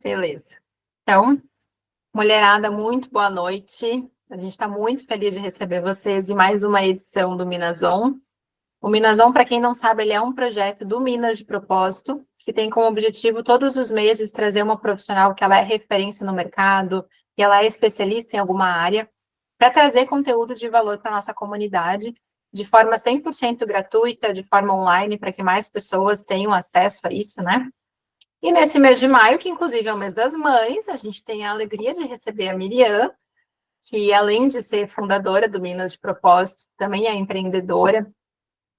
Beleza. Então, mulherada, muito boa noite. A gente está muito feliz de receber vocês em mais uma edição do Minas On. O Minas On, para quem não sabe, ele é um projeto do Minas de Propósito, que tem como objetivo todos os meses trazer uma profissional que ela é referência no mercado, que ela é especialista em alguma área, para trazer conteúdo de valor para a nossa comunidade, de forma 100% gratuita, de forma online, para que mais pessoas tenham acesso a isso, né? E nesse mês de maio, que inclusive é o mês das mães, a gente tem a alegria de receber a Miriam, que além de ser fundadora do Minas de Propósito, também é empreendedora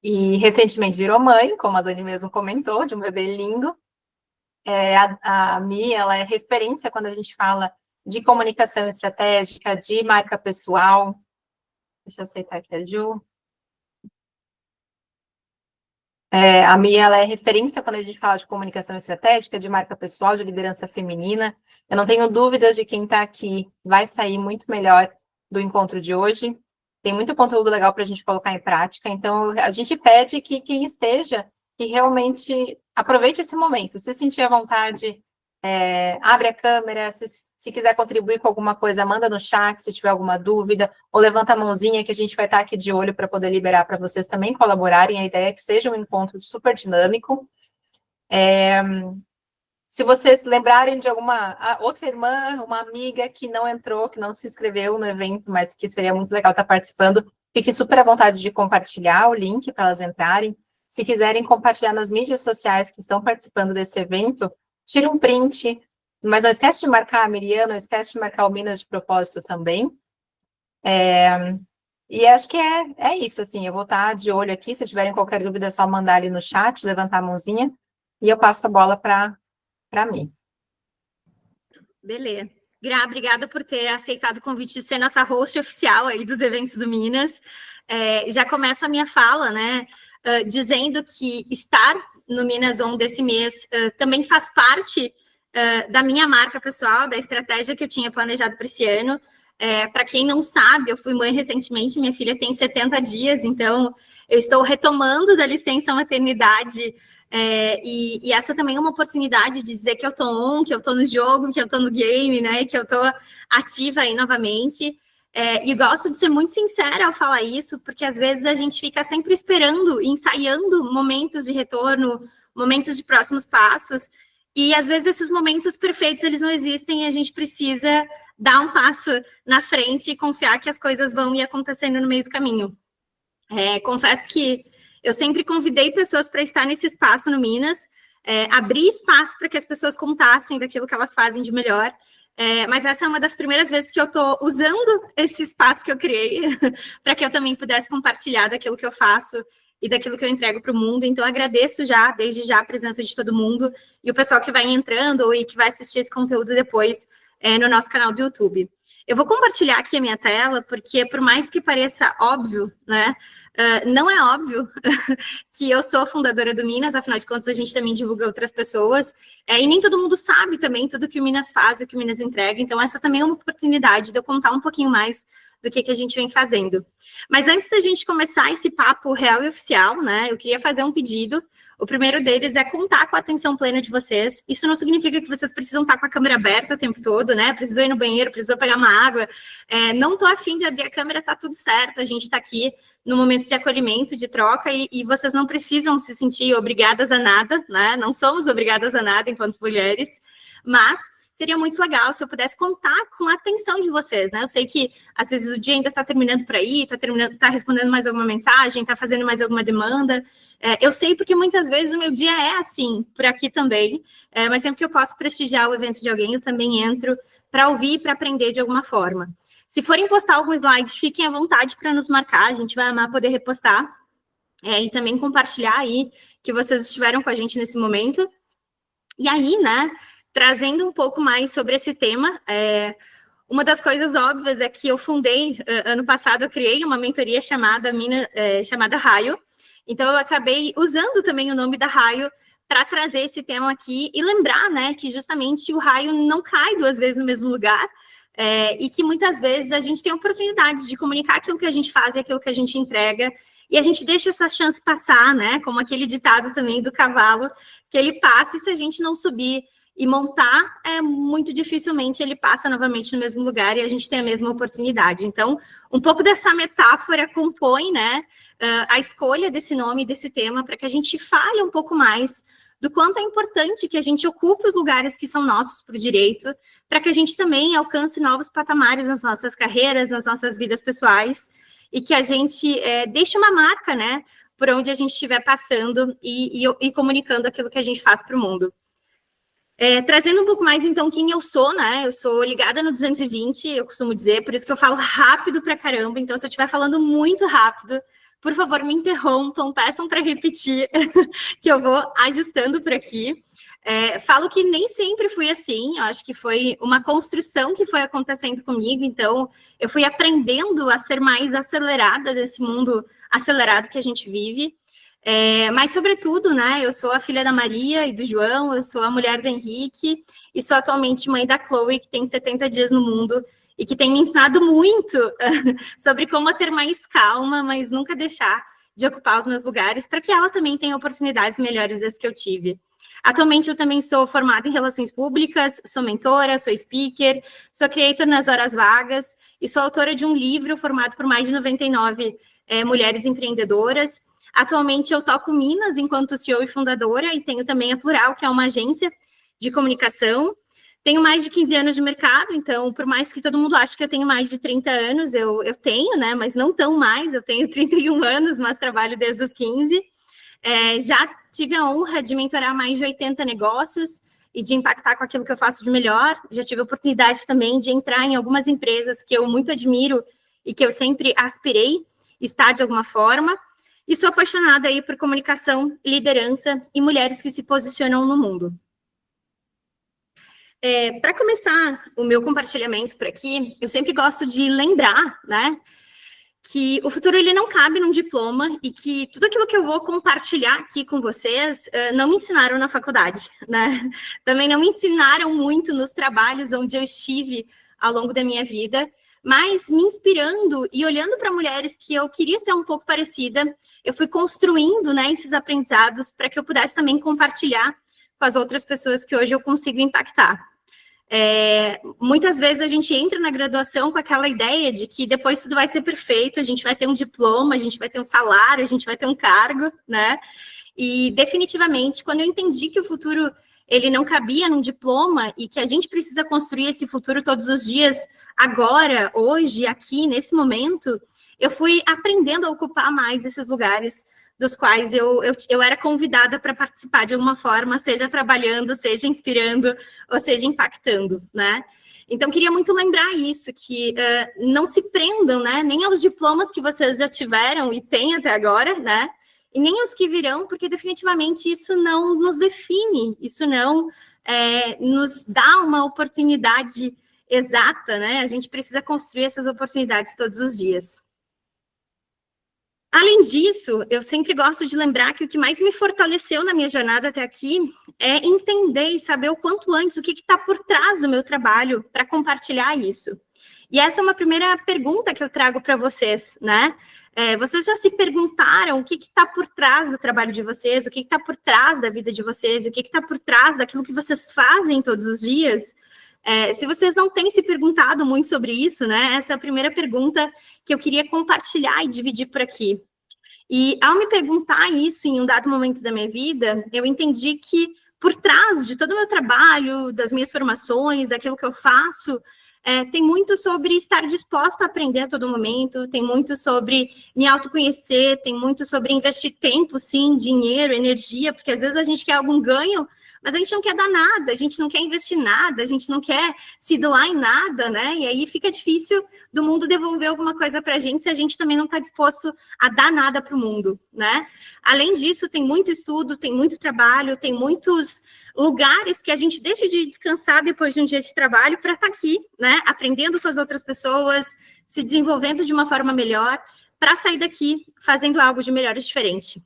e recentemente virou mãe, como a Dani mesmo comentou, de um bebê lindo. A Mi, ela é referência quando a gente fala de comunicação estratégica, de marca pessoal. Deixa eu aceitar aqui a Ju. A Mia, ela é referência quando a gente fala de comunicação estratégica, de marca pessoal, de liderança feminina. Eu não tenho dúvidas de quem está aqui vai sair muito melhor do encontro de hoje. Tem muito conteúdo legal para a gente colocar em prática. Então, a gente pede que quem esteja, que realmente aproveite esse momento. Se sentir à vontade, abre a câmera. Se quiser contribuir com alguma coisa, manda no chat, se tiver alguma dúvida, ou levanta a mãozinha que a gente vai estar aqui de olho para poder liberar para vocês também colaborarem. A ideia é que seja um encontro super dinâmico. Se vocês lembrarem de alguma outra irmã, uma amiga que não entrou, que não se inscreveu no evento, mas que seria muito legal estar participando, fique super à vontade de compartilhar o link para elas entrarem. Se quiserem compartilhar nas mídias sociais que estão participando desse evento, tire um print, mas não esquece de marcar a Miriam, não esquece de marcar o Minas de Propósito também. E acho que é isso, assim, eu vou estar de olho aqui, se tiverem qualquer dúvida é só mandar ali no chat, levantar a mãozinha, e eu passo a bola para mim. Beleza. Gra, obrigada por ter aceitado o convite de ser nossa host oficial aí dos eventos do Minas. Já começo a minha fala, né, dizendo que estar no Minas On desse mês também faz parte da minha marca pessoal, da estratégia que eu tinha planejado para esse ano. Para quem não sabe, eu fui mãe recentemente, minha filha tem 70 dias, então eu estou retomando da licença maternidade. E essa também é uma oportunidade de dizer que eu estou on, que eu estou no jogo, que eu estou no game, né? Que eu estou ativa aí novamente. E gosto de ser muito sincera ao falar isso, porque às vezes a gente fica sempre esperando, ensaiando momentos de retorno, momentos de próximos passos, e às vezes esses momentos perfeitos eles não existem e a gente precisa dar um passo na frente e confiar que as coisas vão ir acontecendo no meio do caminho. Confesso que eu sempre convidei pessoas para estar nesse espaço no Minas, abrir espaço para que as pessoas contassem daquilo que elas fazem de melhor, mas essa é uma das primeiras vezes que eu estou usando esse espaço que eu criei para que eu também pudesse compartilhar daquilo que eu faço e daquilo que eu entrego para o mundo. Então, agradeço desde já, a presença de todo mundo e o pessoal que vai entrando e que vai assistir esse conteúdo depois no nosso canal do YouTube. Eu vou compartilhar aqui a minha tela, porque por mais que pareça óbvio, né, não é óbvio que eu sou fundadora do Minas, afinal de contas a gente também divulga outras pessoas, e nem todo mundo sabe também tudo que o Minas faz, o que o Minas entrega, então essa também é uma oportunidade de eu contar um pouquinho mais do que a gente vem fazendo. Mas antes da gente começar esse papo real e oficial, né, eu queria fazer um pedido. O primeiro deles é contar com a atenção plena de vocês. Isso não significa que vocês precisam estar com a câmera aberta o tempo todo, né? Precisam ir no banheiro, precisam pegar uma água. Não estou afim de abrir a câmera, tá tudo certo. A gente está aqui no momento de acolhimento, de troca, e vocês não precisam se sentir obrigadas a nada, né? Não somos obrigadas a nada enquanto mulheres, mas seria muito legal se eu pudesse contar com a atenção de vocês, né? Eu sei que, às vezes, o dia ainda está terminando por aí, está respondendo mais alguma mensagem, está fazendo mais alguma demanda. Eu sei porque muitas vezes o meu dia é assim, por aqui também, mas sempre que eu posso prestigiar o evento de alguém, eu também entro para ouvir e para aprender de alguma forma. Se forem postar algum slide, fiquem à vontade para nos marcar, a gente vai amar poder repostar e também compartilhar aí que vocês estiveram com a gente nesse momento. E aí, né, trazendo um pouco mais sobre esse tema, uma das coisas óbvias é que eu fundei, ano passado, eu criei uma mentoria chamada Raio, então eu acabei usando também o nome da Raio para trazer esse tema aqui e lembrar, né, que justamente o raio não cai duas vezes no mesmo lugar, e que muitas vezes a gente tem a oportunidade de comunicar aquilo que a gente faz e aquilo que a gente entrega, e a gente deixa essa chance passar, né, como aquele ditado também do cavalo, que ele passa e se a gente não subir e montar, muito dificilmente ele passa novamente no mesmo lugar e a gente tem a mesma oportunidade. Então, um pouco dessa metáfora compõe, né, a escolha desse nome, desse tema, para que a gente fale um pouco mais do quanto é importante que a gente ocupe os lugares que são nossos por direito, para que a gente também alcance novos patamares nas nossas carreiras, nas nossas vidas pessoais, e que a gente deixe uma marca, né, por onde a gente estiver passando e comunicando aquilo que a gente faz para o mundo. Trazendo um pouco mais, então, quem eu sou, né? Eu sou ligada no 220, eu costumo dizer, por isso que eu falo rápido pra caramba. Então, se eu estiver falando muito rápido, por favor, me interrompam, peçam para repetir, que eu vou ajustando por aqui. Falo que nem sempre fui assim, eu acho que foi uma construção que foi acontecendo comigo, então eu fui aprendendo a ser mais acelerada desse mundo acelerado que a gente vive. Mas, sobretudo, né, eu sou a filha da Maria e do João, eu sou a mulher do Henrique e sou atualmente mãe da Chloe, que tem 70 dias no mundo e que tem me ensinado muito sobre como ter mais calma, mas nunca deixar de ocupar os meus lugares para que ela também tenha oportunidades melhores das que eu tive. Atualmente, eu também sou formada em Relações Públicas, sou mentora, sou speaker, sou creator nas horas vagas e sou autora de um livro formado por mais de 99 mulheres empreendedoras. Atualmente, eu toco Minas enquanto CEO e fundadora e tenho também a Plural, que é uma agência de comunicação. Tenho mais de 15 anos de mercado, então, por mais que todo mundo ache que eu tenho mais de 30 anos, eu tenho, né, mas não tão mais, eu tenho 31 anos, mas trabalho desde os 15. Já tive a honra de mentorar mais de 80 negócios e de impactar com aquilo que eu faço de melhor. Já tive a oportunidade também de entrar em algumas empresas que eu muito admiro e que eu sempre aspirei estar de alguma forma. E sou apaixonada aí por comunicação, liderança e mulheres que se posicionam no mundo. Para começar o meu compartilhamento por aqui, eu sempre gosto de lembrar, né, que o futuro ele não cabe num diploma e que tudo aquilo que eu vou compartilhar aqui com vocês não me ensinaram na faculdade, né? Também não me ensinaram muito nos trabalhos onde eu estive ao longo da minha vida, mas me inspirando e olhando para mulheres que eu queria ser um pouco parecida, eu fui construindo, né, esses aprendizados para que eu pudesse também compartilhar com as outras pessoas que hoje eu consigo impactar. Muitas vezes a gente entra na graduação com aquela ideia de que depois tudo vai ser perfeito, a gente vai ter um diploma, a gente vai ter um salário, a gente vai ter um cargo, né? E definitivamente, quando eu entendi que o futuro ele não cabia num diploma e que a gente precisa construir esse futuro todos os dias, agora, hoje, aqui, nesse momento, eu fui aprendendo a ocupar mais esses lugares dos quais eu era convidada para participar de alguma forma, seja trabalhando, seja inspirando, ou seja impactando, né? Então, queria muito lembrar isso, que não se prendam, né, nem aos diplomas que vocês já tiveram e têm até agora, né, e nem aos que virão, porque definitivamente isso não nos define, isso não nos dá uma oportunidade exata, né, a gente precisa construir essas oportunidades todos os dias. Além disso, eu sempre gosto de lembrar que o que mais me fortaleceu na minha jornada até aqui é entender e saber o quanto antes o que está por trás do meu trabalho para compartilhar isso. E essa é uma primeira pergunta que eu trago para vocês, né? Vocês já se perguntaram o que está por trás do trabalho de vocês, o que está por trás da vida de vocês, o que está por trás daquilo que vocês fazem todos os dias? Se vocês não têm se perguntado muito sobre isso, né? Essa é a primeira pergunta que eu queria compartilhar e dividir por aqui. E ao me perguntar isso em um dado momento da minha vida, eu entendi que por trás de todo o meu trabalho, das minhas formações, daquilo que eu faço, tem muito sobre estar disposta a aprender a todo momento, tem muito sobre me autoconhecer, tem muito sobre investir tempo, sim, dinheiro, energia, porque às vezes a gente quer algum ganho, mas a gente não quer dar nada, a gente não quer investir nada, a gente não quer se doar em nada, né? E aí fica difícil do mundo devolver alguma coisa para a gente se a gente também não está disposto a dar nada para o mundo, né? Além disso, tem muito estudo, tem muito trabalho, tem muitos lugares que a gente deixa de descansar depois de um dia de trabalho para estar aqui, né? Aprendendo com as outras pessoas, se desenvolvendo de uma forma melhor, para sair daqui fazendo algo de melhor e diferente.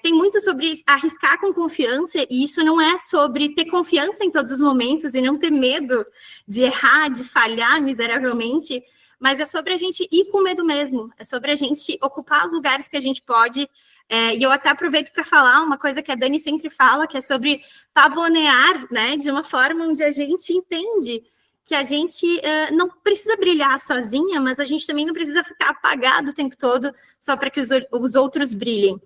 Tem muito sobre arriscar com confiança, e isso não é sobre ter confiança em todos os momentos e não ter medo de errar, de falhar miseravelmente, mas é sobre a gente ir com medo mesmo, é sobre a gente ocupar os lugares que a gente pode E eu até aproveito para falar uma coisa que a Dani sempre fala, que é sobre pavonear, né, de uma forma onde a gente entende que a gente não precisa brilhar sozinha, mas a gente também não precisa ficar apagado o tempo todo só para que os outros brilhem.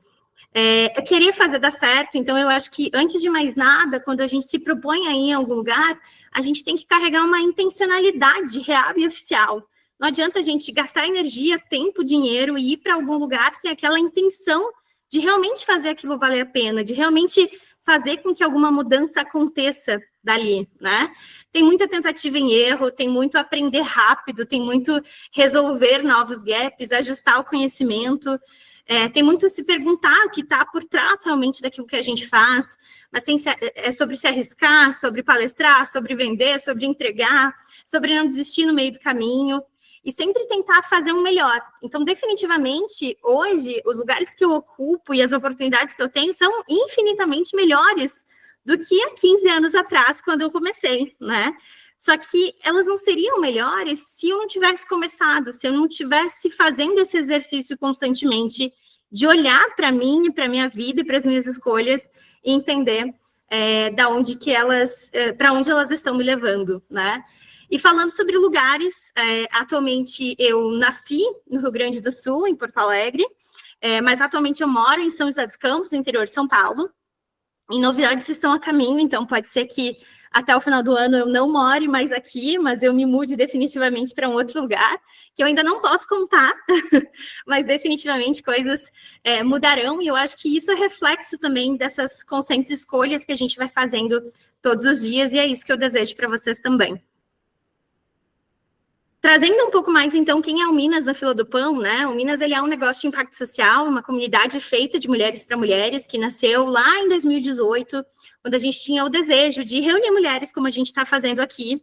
Eu queria fazer dar certo, então eu acho que, antes de mais nada, quando a gente se propõe a ir em algum lugar, a gente tem que carregar uma intencionalidade real e oficial. Não adianta a gente gastar energia, tempo, dinheiro e ir para algum lugar sem aquela intenção de realmente fazer aquilo valer a pena, de realmente fazer com que alguma mudança aconteça dali, né? Tem muita tentativa em erro, tem muito aprender rápido, tem muito resolver novos gaps, ajustar o conhecimento, tem muito se perguntar o que está por trás realmente daquilo que a gente faz, mas é sobre se arriscar, sobre palestrar, sobre vender, sobre entregar, sobre não desistir no meio do caminho, e sempre tentar fazer um melhor. Então, definitivamente, hoje, os lugares que eu ocupo e as oportunidades que eu tenho são infinitamente melhores do que há 15 anos atrás, quando eu comecei, né? Só que elas não seriam melhores se eu não tivesse começado, se eu não tivesse fazendo esse exercício constantemente de olhar para mim, para a minha vida e para as minhas escolhas e entender para onde elas estão me levando, né? E falando sobre lugares, atualmente eu nasci no Rio Grande do Sul, em Porto Alegre, mas atualmente eu moro em São José dos Campos, no interior de São Paulo, e novidades estão a caminho, então pode ser que até o final do ano eu não more mais aqui, mas eu me mude definitivamente para um outro lugar, que eu ainda não posso contar, mas definitivamente coisas mudarão, e eu acho que isso é reflexo também dessas conscientes escolhas que a gente vai fazendo todos os dias, e é isso que eu desejo para vocês também. Trazendo um pouco mais, então, quem é o Minas na fila do pão, né? O Minas, ele é um negócio de impacto social, uma comunidade feita de mulheres para mulheres, que nasceu lá em 2018, quando a gente tinha o desejo de reunir mulheres, como a gente está fazendo aqui,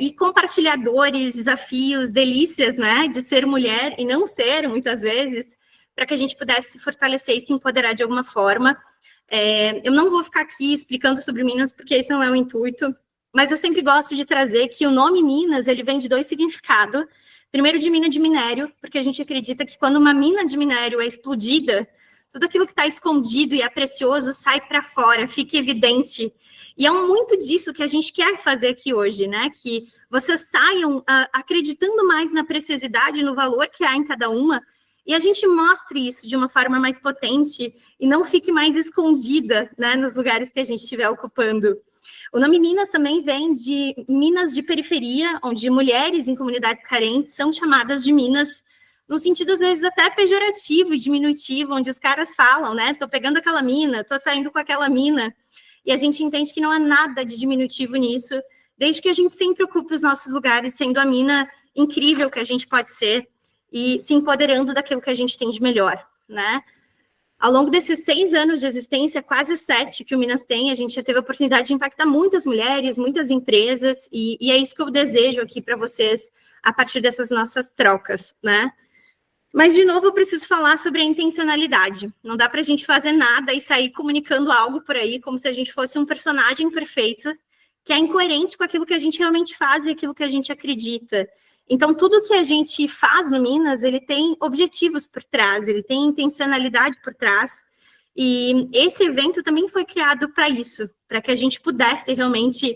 e compartilhadores, desafios, delícias, né? De ser mulher e não ser, muitas vezes, para que a gente pudesse se fortalecer e se empoderar de alguma forma. Eu não vou ficar aqui explicando sobre Minas, porque esse não é o intuito, mas eu sempre gosto de trazer que o nome Minas, ele vem de dois significados. Primeiro, de mina de minério, porque a gente acredita que quando uma mina de minério é explodida, tudo aquilo que está escondido e é precioso sai para fora, fica evidente. E é muito disso que a gente quer fazer aqui hoje, né? Que vocês saiam acreditando mais na preciosidade, no valor que há em cada uma, e a gente mostre isso de uma forma mais potente e não fique mais escondida, né, nos lugares que a gente estiver ocupando. O nome Minas também vem de minas de periferia, onde mulheres em comunidades carentes são chamadas de minas, no sentido, às vezes, até pejorativo e diminutivo, onde os caras falam, né? Tô pegando aquela mina, tô saindo com aquela mina. E a gente entende que não há nada de diminutivo nisso, desde que a gente sempre ocupe os nossos lugares, sendo a mina incrível que a gente pode ser e se empoderando daquilo que a gente tem de melhor, né? Ao longo desses 6 anos de existência, quase 7 que o Minas tem, a gente já teve a oportunidade de impactar muitas mulheres, muitas empresas, e é isso que eu desejo aqui para vocês a partir dessas nossas trocas, né? Mas, de novo, eu preciso falar sobre a intencionalidade. Não dá para a gente fazer nada e sair comunicando algo por aí como se a gente fosse um personagem perfeito, que é incoerente com aquilo que a gente realmente faz e aquilo que a gente acredita. Então, tudo que a gente faz no Minas, ele tem objetivos por trás, ele tem intencionalidade por trás, e esse evento também foi criado para isso, para que a gente pudesse realmente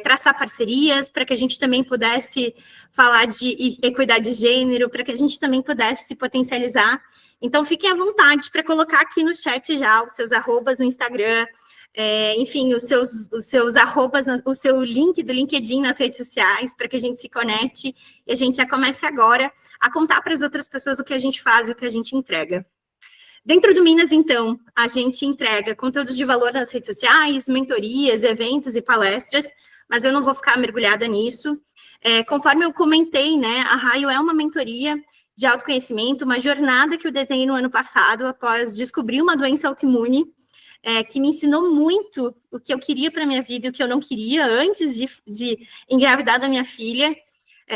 traçar parcerias, para que a gente também pudesse falar de equidade de gênero, para que a gente também pudesse se potencializar. Então, fiquem à vontade para colocar aqui no chat já os seus arrobas no Instagram, enfim, os seus arrobas, o seu link do LinkedIn nas redes sociais, para que a gente se conecte e a gente já comece agora a contar para as outras pessoas o que a gente faz e o que a gente entrega. Dentro do Minas, então, a gente entrega conteúdos de valor nas redes sociais, mentorias, eventos e palestras, mas eu não vou ficar mergulhada nisso. Conforme eu comentei, né, a Raio é uma mentoria de autoconhecimento, uma jornada que eu desenhei no ano passado, após descobrir uma doença autoimune, que me ensinou muito o que eu queria para a minha vida e o que eu não queria antes de engravidar da minha filha,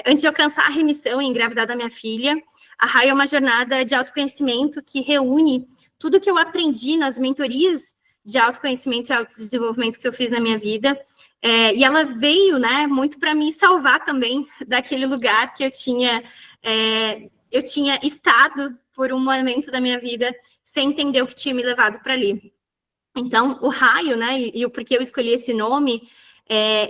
antes de alcançar a remissão e engravidar da minha filha. A Raio é uma jornada de autoconhecimento que reúne tudo que eu aprendi nas mentorias de autoconhecimento e autodesenvolvimento que eu fiz na minha vida, e ela veio, né, muito para me salvar também daquele lugar que eu tinha estado por um momento da minha vida sem entender o que tinha me levado para ali. Então, o raio, né, e o porquê eu escolhi esse nome,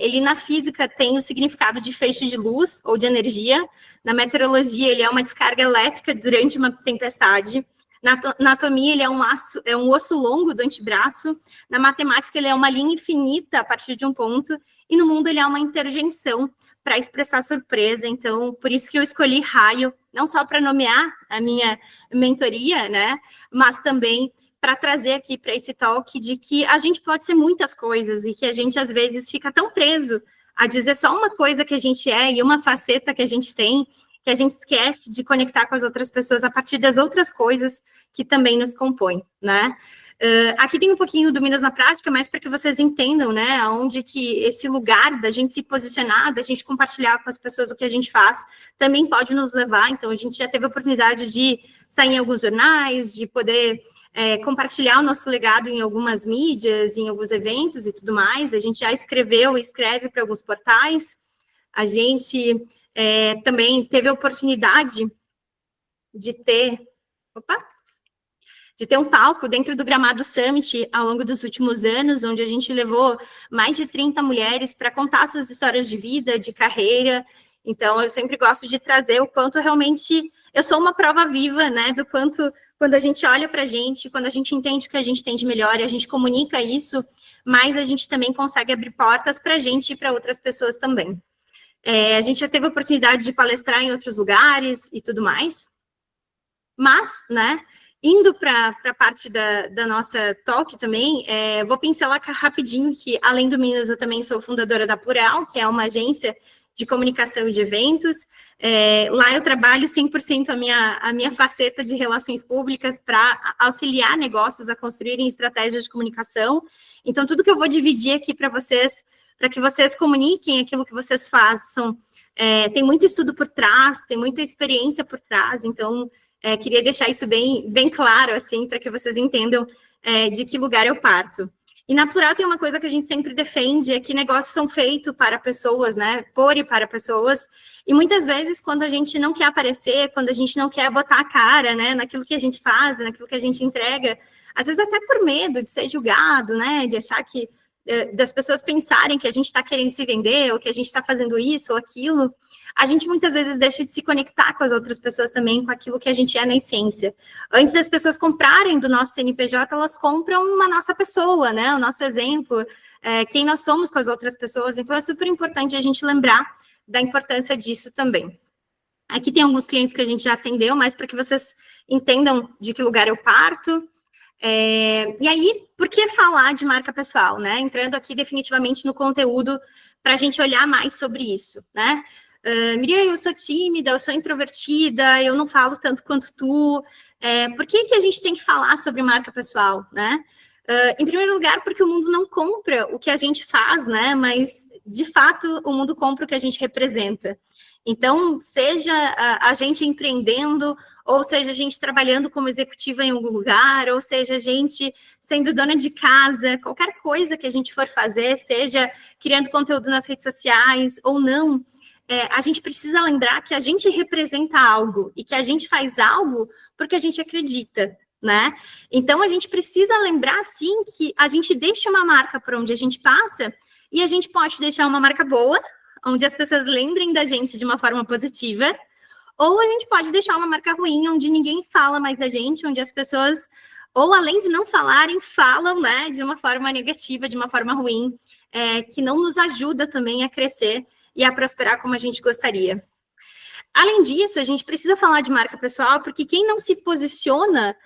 ele na física tem o significado de feixe de luz ou de energia. Na meteorologia, ele é uma descarga elétrica durante uma tempestade. Na anatomia, ele é um osso longo do antebraço. Na matemática, ele é uma linha infinita a partir de um ponto. E no mundo, ele é uma interjeição para expressar surpresa. Então, por isso que eu escolhi raio, não só para nomear a minha mentoria, né, mas também para trazer aqui para esse talk de que a gente pode ser muitas coisas e que a gente, às vezes, fica tão preso a dizer só uma coisa que a gente é e uma faceta que a gente tem, que a gente esquece de conectar com as outras pessoas a partir das outras coisas que também nos compõem, né? Aqui tem um pouquinho do Minas na Prática, mas para que vocês entendam, né, aonde que esse lugar da gente se posicionar, da gente compartilhar com as pessoas o que a gente faz, também pode nos levar. Então, a gente já teve a oportunidade de sair em alguns jornais, de poder compartilhar o nosso legado em algumas mídias, em alguns eventos e tudo mais. A gente já escreveu e escreve para alguns portais. A gente também teve a oportunidade de ter um palco dentro do Gramado Summit ao longo dos últimos anos, onde a gente levou mais de 30 mulheres para contar suas histórias de vida, de carreira. Então, eu sempre gosto de trazer o quanto realmente eu sou uma prova viva, né, do quanto quando a gente olha para a gente, quando a gente entende o que a gente tem de melhor e a gente comunica isso, mas a gente também consegue abrir portas para a gente e para outras pessoas também. A gente já teve a oportunidade de palestrar em outros lugares e tudo mais, mas, né, indo para a parte da nossa talk também, vou pincelar rapidinho que, além do Minas, eu também sou fundadora da Plural, que é uma agência de comunicação e de eventos. Lá eu trabalho 100% a minha faceta de relações públicas para auxiliar negócios a construírem estratégias de comunicação. Então, tudo que eu vou dividir aqui para que vocês comuniquem aquilo que vocês façam, tem muito estudo por trás, tem muita experiência por trás, então queria deixar isso bem claro, assim, para que vocês entendam de que lugar eu parto. E na Plural tem uma coisa que a gente sempre defende, é que negócios são feitos para pessoas, né? Por e para pessoas. E muitas vezes, quando a gente não quer aparecer, quando a gente não quer botar a cara, né, naquilo que a gente faz, naquilo que a gente entrega, às vezes até por medo de ser julgado, né? De achar que das pessoas pensarem que a gente está querendo se vender, ou que a gente está fazendo isso ou aquilo, a gente muitas vezes deixa de se conectar com as outras pessoas também, com aquilo que a gente é na essência. Antes das pessoas comprarem do nosso CNPJ, elas compram uma nossa pessoa, né? O nosso exemplo, quem nós somos com as outras pessoas. Então, é super importante a gente lembrar da importância disso também. Aqui tem alguns clientes que a gente já atendeu, mas para que vocês entendam de que lugar eu parto. E aí, por que falar de marca pessoal, né? Entrando aqui definitivamente no conteúdo para a gente olhar mais sobre isso, né? Miriam, eu sou tímida, eu sou introvertida, eu não falo tanto quanto tu. Por que a gente tem que falar sobre marca pessoal, né? Em primeiro lugar, porque o mundo não compra o que a gente faz, né? Mas, de fato, o mundo compra o que a gente representa. Então, seja a gente empreendendo, ou seja a gente trabalhando como executiva em algum lugar, ou seja a gente sendo dona de casa, qualquer coisa que a gente for fazer, seja criando conteúdo nas redes sociais ou não, a gente precisa lembrar que a gente representa algo e que a gente faz algo porque a gente acredita, né? Então, a gente precisa lembrar, sim, que a gente deixa uma marca por onde a gente passa e a gente pode deixar uma marca boa, onde as pessoas lembrem da gente de uma forma positiva, ou a gente pode deixar uma marca ruim, onde ninguém fala mais da gente, onde as pessoas, ou além de não falarem, falam, né, de uma forma negativa, de uma forma ruim, que não nos ajuda também a crescer e a prosperar como a gente gostaria. Além disso, a gente precisa falar de marca pessoal, porque quem não se posiciona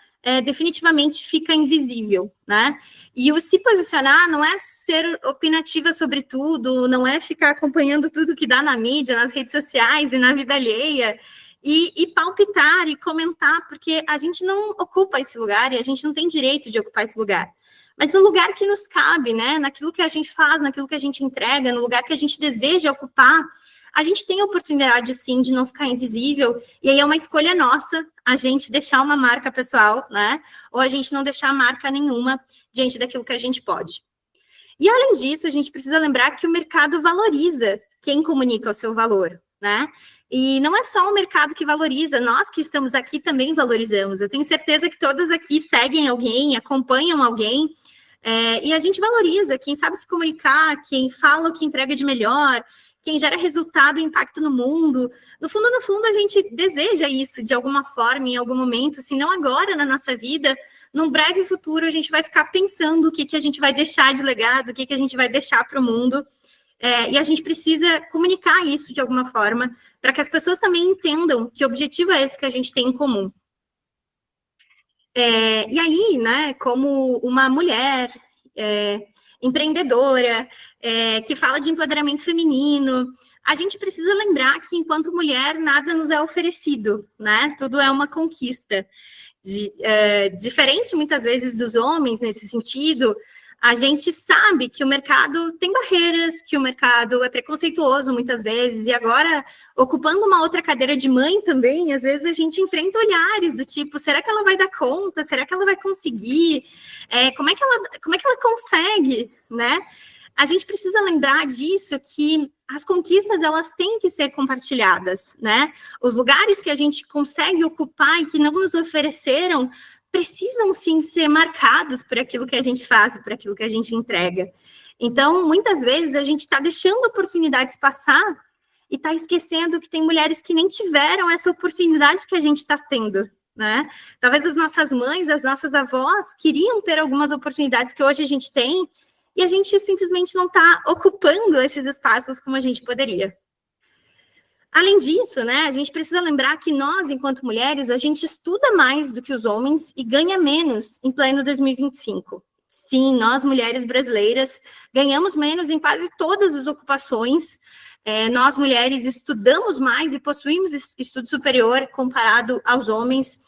definitivamente fica invisível, né? E o se posicionar não é ser opinativa sobre tudo, não é ficar acompanhando tudo que dá na mídia, nas redes sociais e na vida alheia, e palpitar e comentar, porque a gente não ocupa esse lugar e a gente não tem direito de ocupar esse lugar. Mas no lugar que nos cabe, né? Naquilo que a gente faz, naquilo que a gente entrega, no lugar que a gente deseja ocupar, a gente tem a oportunidade, sim, de não ficar invisível, e aí é uma escolha nossa, a gente deixar uma marca pessoal, né? Ou a gente não deixar marca nenhuma diante daquilo que a gente pode. E, além disso, a gente precisa lembrar que o mercado valoriza quem comunica o seu valor, né? E não é só o mercado que valoriza, nós que estamos aqui também valorizamos. Eu tenho certeza que todas aqui seguem alguém, acompanham alguém, e a gente valoriza quem sabe se comunicar, quem fala o que entrega de melhor, quem gera resultado e impacto no mundo. No fundo, a gente deseja isso de alguma forma, em algum momento, se não agora na nossa vida, num breve futuro a gente vai ficar pensando o que a gente vai deixar de legado, o que a gente vai deixar para o mundo. E a gente precisa comunicar isso de alguma forma, para que as pessoas também entendam que objetivo é esse que a gente tem em comum. E aí, né, como uma mulher empreendedora, que fala de empoderamento feminino, a gente precisa lembrar que, enquanto mulher, nada nos é oferecido, né? Tudo é uma conquista. Diferente, muitas vezes, dos homens, nesse sentido, a gente sabe que o mercado tem barreiras, que o mercado é preconceituoso muitas vezes, e agora, ocupando uma outra cadeira de mãe também, às vezes a gente enfrenta olhares do tipo, será que ela vai dar conta? Será que ela vai conseguir? Como é que ela consegue, né? A gente precisa lembrar disso, que as conquistas, elas têm que ser compartilhadas, né? Os lugares que a gente consegue ocupar e que não nos ofereceram, precisam sim ser marcados por aquilo que a gente faz, por aquilo que a gente entrega. Então, muitas vezes, a gente está deixando oportunidades passar e está esquecendo que tem mulheres que nem tiveram essa oportunidade que a gente está tendo, né? Talvez as nossas mães, as nossas avós queriam ter algumas oportunidades que hoje a gente tem e a gente simplesmente não está ocupando esses espaços como a gente poderia. Além disso, né, a gente precisa lembrar que nós, enquanto mulheres, a gente estuda mais do que os homens e ganha menos em pleno 2025. Sim, nós, mulheres brasileiras, ganhamos menos em quase todas as ocupações. Nós, mulheres, estudamos mais e possuímos estudo superior comparado aos homens.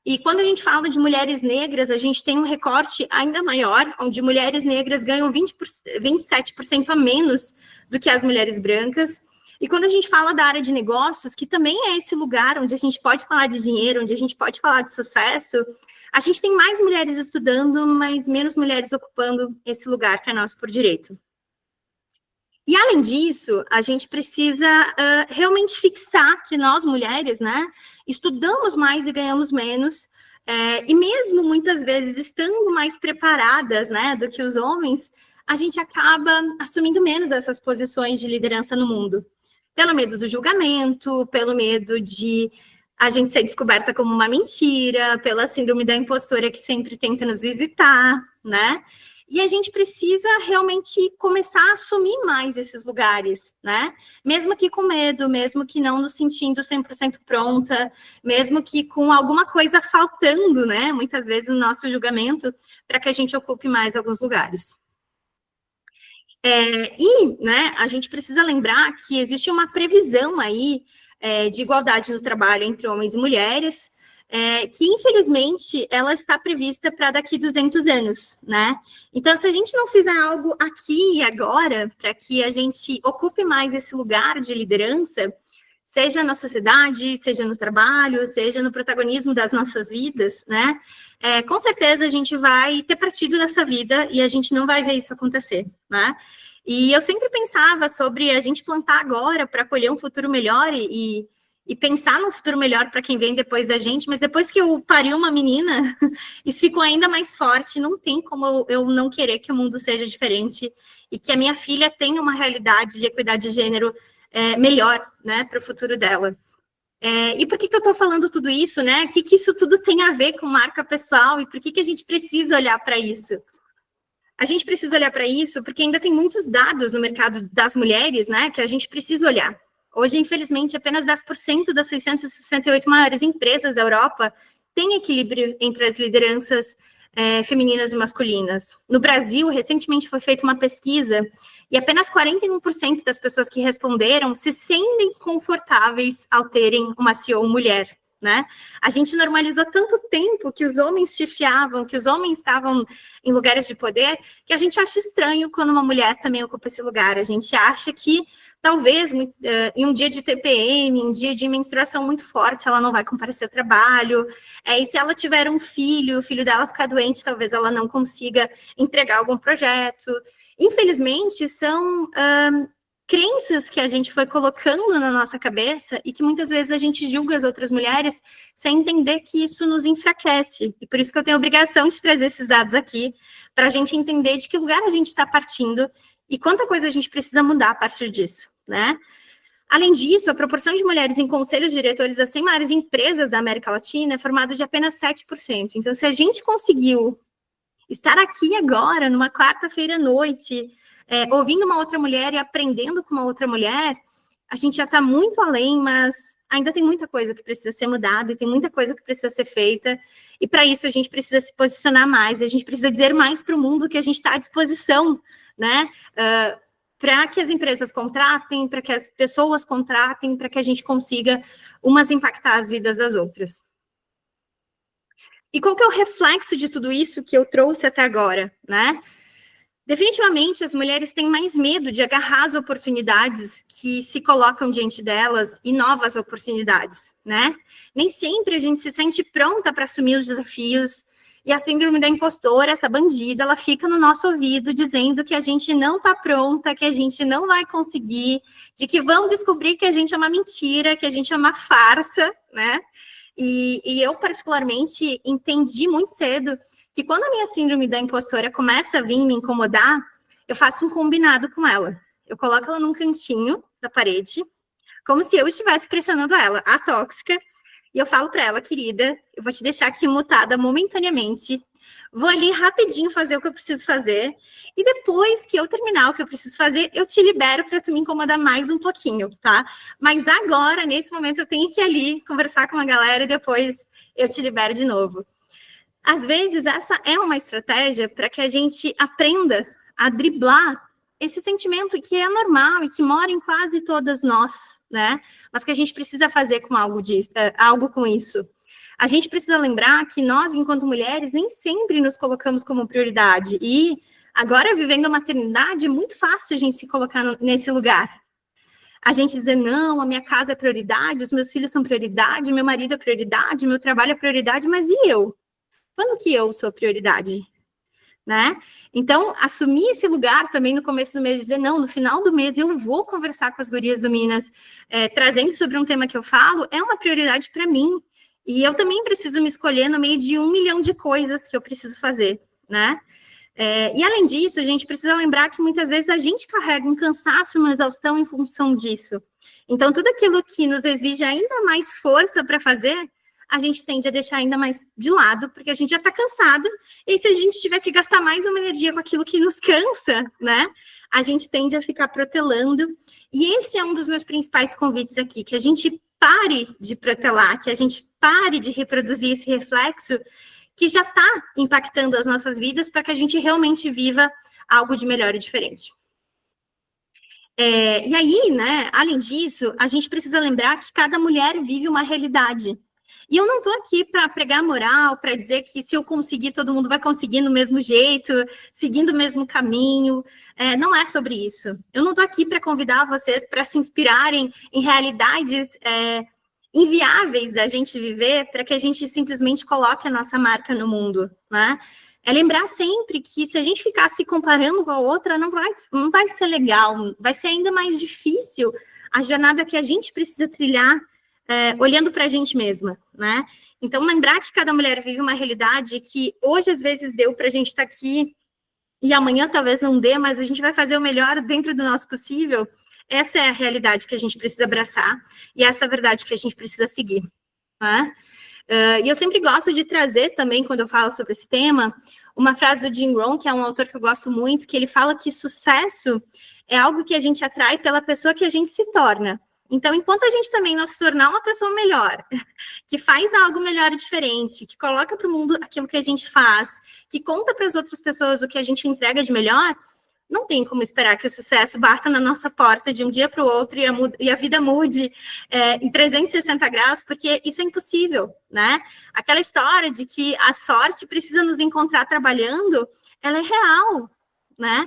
E quando a gente fala de mulheres negras, a gente tem um recorte ainda maior, onde mulheres negras ganham 27% a menos do que as mulheres brancas. E quando a gente fala da área de negócios, que também é esse lugar onde a gente pode falar de dinheiro, onde a gente pode falar de sucesso, a gente tem mais mulheres estudando, mas menos mulheres ocupando esse lugar que é nosso por direito. E, além disso, a gente precisa realmente fixar que nós, mulheres, né, estudamos mais e ganhamos menos, e mesmo, muitas vezes, estando mais preparadas, né, do que os homens, a gente acaba assumindo menos essas posições de liderança no mundo. Pelo medo do julgamento, pelo medo de a gente ser descoberta como uma mentira, pela síndrome da impostora que sempre tenta nos visitar, né? E a gente precisa realmente começar a assumir mais esses lugares, né? Mesmo que com medo, mesmo que não nos sentindo 100% pronta, mesmo que com alguma coisa faltando, né? Muitas vezes no nosso julgamento, para que a gente ocupe mais alguns lugares. Né, a gente precisa lembrar que existe uma previsão aí de igualdade no trabalho entre homens e mulheres, que, infelizmente, ela está prevista para daqui 200 anos, né? Então, se a gente não fizer algo aqui e agora, para que a gente ocupe mais esse lugar de liderança, seja na sociedade, seja no trabalho, seja no protagonismo das nossas vidas, né? Com certeza a gente vai ter partido dessa vida e a gente não vai ver isso acontecer, né? E eu sempre pensava sobre a gente plantar agora para colher um futuro melhor e pensar num futuro melhor para quem vem depois da gente, mas depois que eu pari uma menina, isso ficou ainda mais forte. Não tem como eu não querer que o mundo seja diferente e que a minha filha tenha uma realidade de equidade de gênero melhor, né, para o futuro dela. E por que eu estou falando tudo isso, né? O que isso tudo tem a ver com marca pessoal e por que a gente precisa olhar para isso? A gente precisa olhar para isso porque ainda tem muitos dados no mercado das mulheres, né, que a gente precisa olhar. Hoje, infelizmente, apenas 10% das 668 maiores empresas da Europa têm equilíbrio entre as lideranças femininas e masculinas. No Brasil, recentemente foi feita uma pesquisa e apenas 41% das pessoas que responderam se sentem confortáveis ao terem uma CEO mulher, né? A gente normalizou tanto tempo que os homens chefiavam, que os homens estavam em lugares de poder, que a gente acha estranho quando uma mulher também ocupa esse lugar. A gente acha que talvez em um dia de TPM, em um dia de menstruação muito forte, ela não vai comparecer ao trabalho. E se ela tiver um filho, o filho dela ficar doente, talvez ela não consiga entregar algum projeto. Infelizmente, são crenças crenças que a gente foi colocando na nossa cabeça e que muitas vezes a gente julga as outras mulheres sem entender que isso nos enfraquece. E por isso que eu tenho a obrigação de trazer esses dados aqui, para a gente entender de que lugar a gente está partindo e quanta coisa a gente precisa mudar a partir disso, né? Além disso, a proporção de mulheres em conselhos diretores das 100 maiores empresas da América Latina é formada de apenas 7%. Então, se a gente conseguiu estar aqui agora, numa quarta-feira à noite, ouvindo uma outra mulher e aprendendo com uma outra mulher, a gente já está muito além, mas ainda tem muita coisa que precisa ser mudada e tem muita coisa que precisa ser feita. E para isso a gente precisa se posicionar mais, a gente precisa dizer mais para o mundo que a gente está à disposição, né? Para que as empresas contratem, para que as pessoas contratem, para que a gente consiga umas impactar as vidas das outras. E qual que é o reflexo de tudo isso que eu trouxe até agora, né? Definitivamente, as mulheres têm mais medo de agarrar as oportunidades que se colocam diante delas e novas oportunidades, né? Nem sempre a gente se sente pronta para assumir os desafios. E a síndrome da impostora, essa bandida, ela fica no nosso ouvido dizendo que a gente não está pronta, que a gente não vai conseguir, de que vão descobrir que a gente é uma mentira, que a gente é uma farsa, né? E eu, particularmente, entendi muito cedo que quando a minha síndrome da impostora começa a vir me incomodar, eu faço um combinado com ela. Eu coloco ela num cantinho da parede, como se eu estivesse pressionando ela, a tóxica, e eu falo para ela, querida, eu vou te deixar aqui mutada momentaneamente, vou ali rapidinho fazer o que eu preciso fazer, e depois que eu terminar o que eu preciso fazer, eu te libero para tu me incomodar mais um pouquinho, tá? Mas agora, nesse momento, eu tenho que ir ali conversar com a galera e depois eu te libero de novo. Às vezes, essa é uma estratégia para que a gente aprenda a driblar esse sentimento que é normal e que mora em quase todas nós, né? Mas que a gente precisa fazer com algo com isso. A gente precisa lembrar que nós, enquanto mulheres, nem sempre nos colocamos como prioridade. E agora, vivendo a maternidade, é muito fácil a gente se colocar nesse lugar. A gente dizer, não, a minha casa é prioridade, os meus filhos são prioridade, meu marido é prioridade, meu trabalho é prioridade, mas e eu? Quando que eu sou prioridade? Né? Então, assumir esse lugar também no começo do mês, dizer, não, no final do mês eu vou conversar com as gurias do Minas, trazendo sobre um tema que eu falo, é uma prioridade para mim. E eu também preciso me escolher no meio de 1 milhão de coisas que eu preciso fazer, né? E além disso, a gente precisa lembrar que muitas vezes a gente carrega um cansaço, uma exaustão em função disso. Então, tudo aquilo que nos exige ainda mais força para fazer, a gente tende a deixar ainda mais de lado, porque a gente já está cansada, e se a gente tiver que gastar mais uma energia com aquilo que nos cansa, né, a gente tende a ficar protelando, e esse é um dos meus principais convites aqui, que a gente pare de protelar, que a gente pare de reproduzir esse reflexo que já está impactando as nossas vidas, para que a gente realmente viva algo de melhor e diferente. E aí, né, além disso, a gente precisa lembrar que cada mulher vive uma realidade. E eu não estou aqui para pregar moral, para dizer que se eu conseguir, todo mundo vai conseguir no mesmo jeito, seguindo o mesmo caminho. Não é sobre isso. Eu não estou aqui para convidar vocês para se inspirarem em realidades inviáveis da gente viver, para que a gente simplesmente coloque a nossa marca no mundo, né? É lembrar sempre que se a gente ficar se comparando com a outra, não vai ser legal, vai ser ainda mais difícil a jornada que a gente precisa trilhar, olhando para a gente mesma, né? Então, lembrar que cada mulher vive uma realidade que hoje, às vezes, deu para a gente estar aqui e amanhã talvez não dê, mas a gente vai fazer o melhor dentro do nosso possível. Essa é a realidade que a gente precisa abraçar e essa é a verdade que a gente precisa seguir, né? E eu sempre gosto de trazer também, quando eu falo sobre esse tema, uma frase do Jim Rohn, que é um autor que eu gosto muito, que ele fala que sucesso é algo que a gente atrai pela pessoa que a gente se torna. Então, enquanto a gente também não se tornar uma pessoa melhor, que faz algo melhor e diferente, que coloca para o mundo aquilo que a gente faz, que conta para as outras pessoas o que a gente entrega de melhor, não tem como esperar que o sucesso bata na nossa porta de um dia para o outro e a vida mude em 360 graus, porque isso é impossível, né? Aquela história de que a sorte precisa nos encontrar trabalhando, ela é real, né?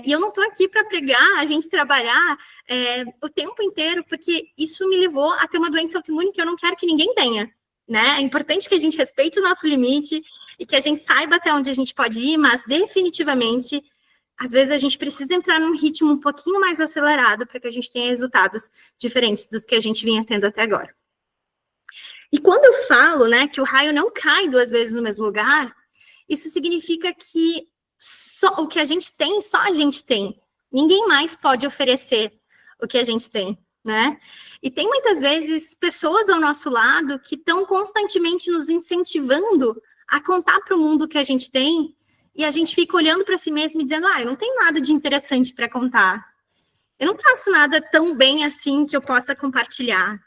E eu não estou aqui para pregar a gente trabalhar o tempo inteiro, porque isso me levou a ter uma doença autoimune que eu não quero que ninguém tenha, né? É importante que a gente respeite o nosso limite e que a gente saiba até onde a gente pode ir, mas definitivamente às vezes a gente precisa entrar num ritmo um pouquinho mais acelerado para que a gente tenha resultados diferentes dos que a gente vinha tendo até agora. E quando eu falo, né, que o raio não cai 2 vezes no mesmo lugar, isso significa que só o que a gente tem, só a gente tem. Ninguém mais pode oferecer o que a gente tem, né? E tem muitas vezes pessoas ao nosso lado que estão constantemente nos incentivando a contar para o mundo o que a gente tem, e a gente fica olhando para si mesmo e dizendo, eu não tenho nada de interessante para contar. Eu não faço nada tão bem assim que eu possa compartilhar.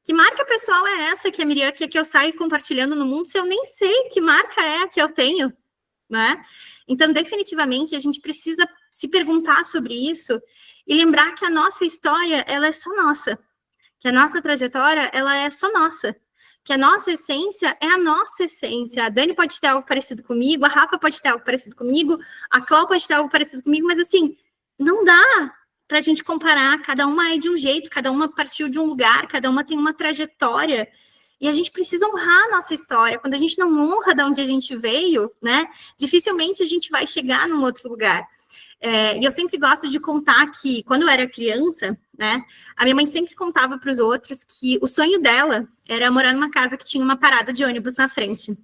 Que marca pessoal é essa que a Miriam quer que eu saia compartilhando no mundo se eu nem sei que marca é a que eu tenho, né? Então, definitivamente, a gente precisa se perguntar sobre isso e lembrar que a nossa história, ela é só nossa. Que a nossa trajetória, ela é só nossa. Que a nossa essência é a nossa essência. A Dani pode ter algo parecido comigo, a Rafa pode ter algo parecido comigo, a Cláudia pode ter algo parecido comigo, mas assim, não dá para a gente comparar, cada uma é de um jeito, cada uma partiu de um lugar, cada uma tem uma trajetória, e a gente precisa honrar a nossa história. Quando a gente não honra de onde a gente veio, né, dificilmente a gente vai chegar num outro lugar. E eu sempre gosto de contar que, quando eu era criança, né, a minha mãe sempre contava para os outros que o sonho dela era morar numa casa que tinha uma parada de ônibus na frente.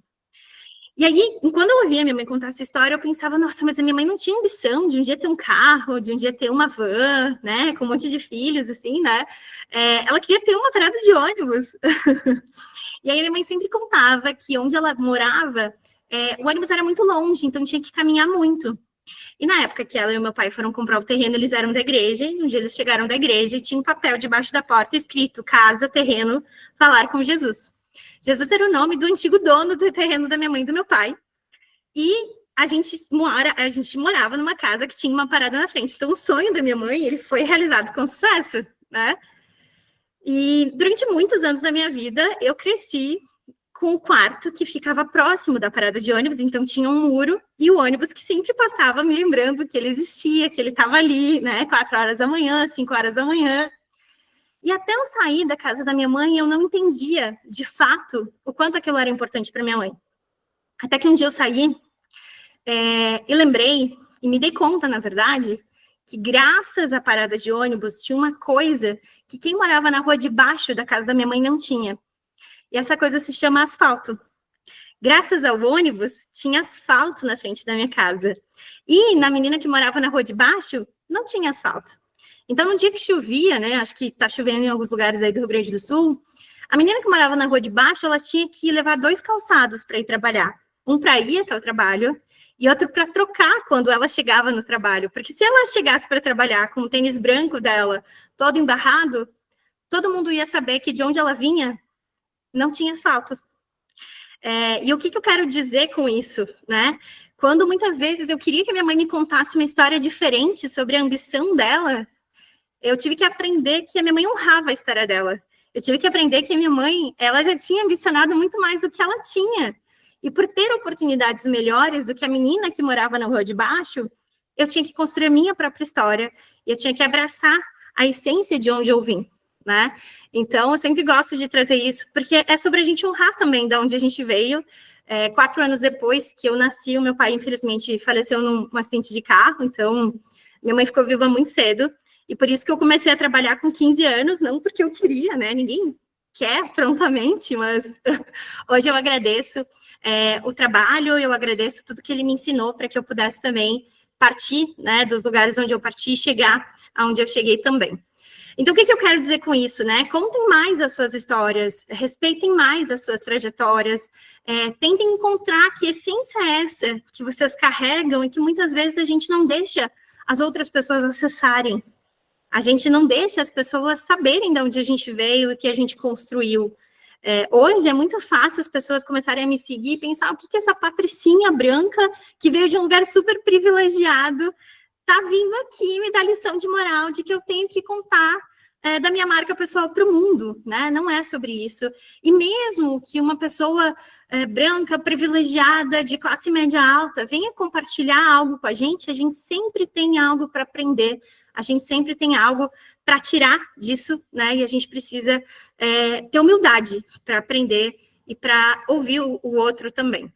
E aí, quando eu ouvia minha mãe contar essa história, eu pensava, nossa, mas a minha mãe não tinha ambição de um dia ter um carro, de um dia ter uma van, né, com um monte de filhos, assim, né? Ela queria ter uma parada de ônibus. E aí, minha mãe sempre contava que onde ela morava, o ônibus era muito longe, então tinha que caminhar muito. E na época que ela e o meu pai foram comprar o terreno, eles eram da igreja, e um dia eles chegaram da igreja e tinha um papel debaixo da porta escrito, casa, terreno, falar com Jesus. Jesus era o nome do antigo dono do terreno da minha mãe e do meu pai. E a gente morava numa casa que tinha uma parada na frente. Então, o sonho da minha mãe, ele foi realizado com sucesso, né? E durante muitos anos da minha vida, eu cresci com o quarto que ficava próximo da parada de ônibus, então tinha um muro, e o ônibus que sempre passava me lembrando que ele existia, que ele estava ali, né? 4 horas da manhã, 5 horas da manhã. E até eu sair da casa da minha mãe, eu não entendia, de fato, o quanto aquilo era importante para minha mãe. Até que um dia eu saí e lembrei, e me dei conta, na verdade, que graças à parada de ônibus, tinha uma coisa que quem morava na rua de baixo da casa da minha mãe não tinha. E essa coisa se chama asfalto. Graças ao ônibus, tinha asfalto na frente da minha casa. E na menina que morava na rua de baixo, não tinha asfalto. Então, no dia que chovia, né, acho que está chovendo em alguns lugares aí do Rio Grande do Sul, a menina que morava na rua de baixo, ela tinha que levar 2 calçados para ir trabalhar. Um para ir até o trabalho e outro para trocar quando ela chegava no trabalho. Porque se ela chegasse para trabalhar com o tênis branco dela todo embarrado, todo mundo ia saber que de onde ela vinha não tinha asfalto. E o que eu quero dizer com isso, né? Quando muitas vezes eu queria que minha mãe me contasse uma história diferente sobre a ambição dela, eu tive que aprender que a minha mãe honrava a história dela. Eu tive que aprender que a minha mãe, ela já tinha ambicionado muito mais do que ela tinha. E por ter oportunidades melhores do que a menina que morava na rua de baixo, eu tinha que construir a minha própria história. E eu tinha que abraçar a essência de onde eu vim, né? Então, eu sempre gosto de trazer isso, porque é sobre a gente honrar também de onde a gente veio. 4 anos depois que eu nasci, o meu pai, infelizmente, faleceu num acidente de carro. Então, minha mãe ficou viva muito cedo. E por isso que eu comecei a trabalhar com 15 anos, não porque eu queria, né? Ninguém quer prontamente, mas hoje eu agradeço o trabalho, eu agradeço tudo que ele me ensinou para que eu pudesse também partir, né, dos lugares onde eu parti e chegar aonde eu cheguei também. Então, o que eu quero dizer com isso, né? Contem mais as suas histórias, respeitem mais as suas trajetórias, tentem encontrar que essência é essa que vocês carregam e que muitas vezes a gente não deixa as outras pessoas acessarem. A gente não deixa as pessoas saberem de onde a gente veio e o que a gente construiu. Hoje é muito fácil as pessoas começarem a me seguir e pensar o que essa patricinha branca, que veio de um lugar super privilegiado, está vindo aqui me dar lição de moral, de que eu tenho que contar da minha marca pessoal para o mundo, né? Não é sobre isso. E mesmo que uma pessoa branca, privilegiada, de classe média alta, venha compartilhar algo com a gente sempre tem algo para aprender, a gente sempre tem algo para tirar disso, né? E a gente precisa ter humildade para aprender e para ouvir o outro também.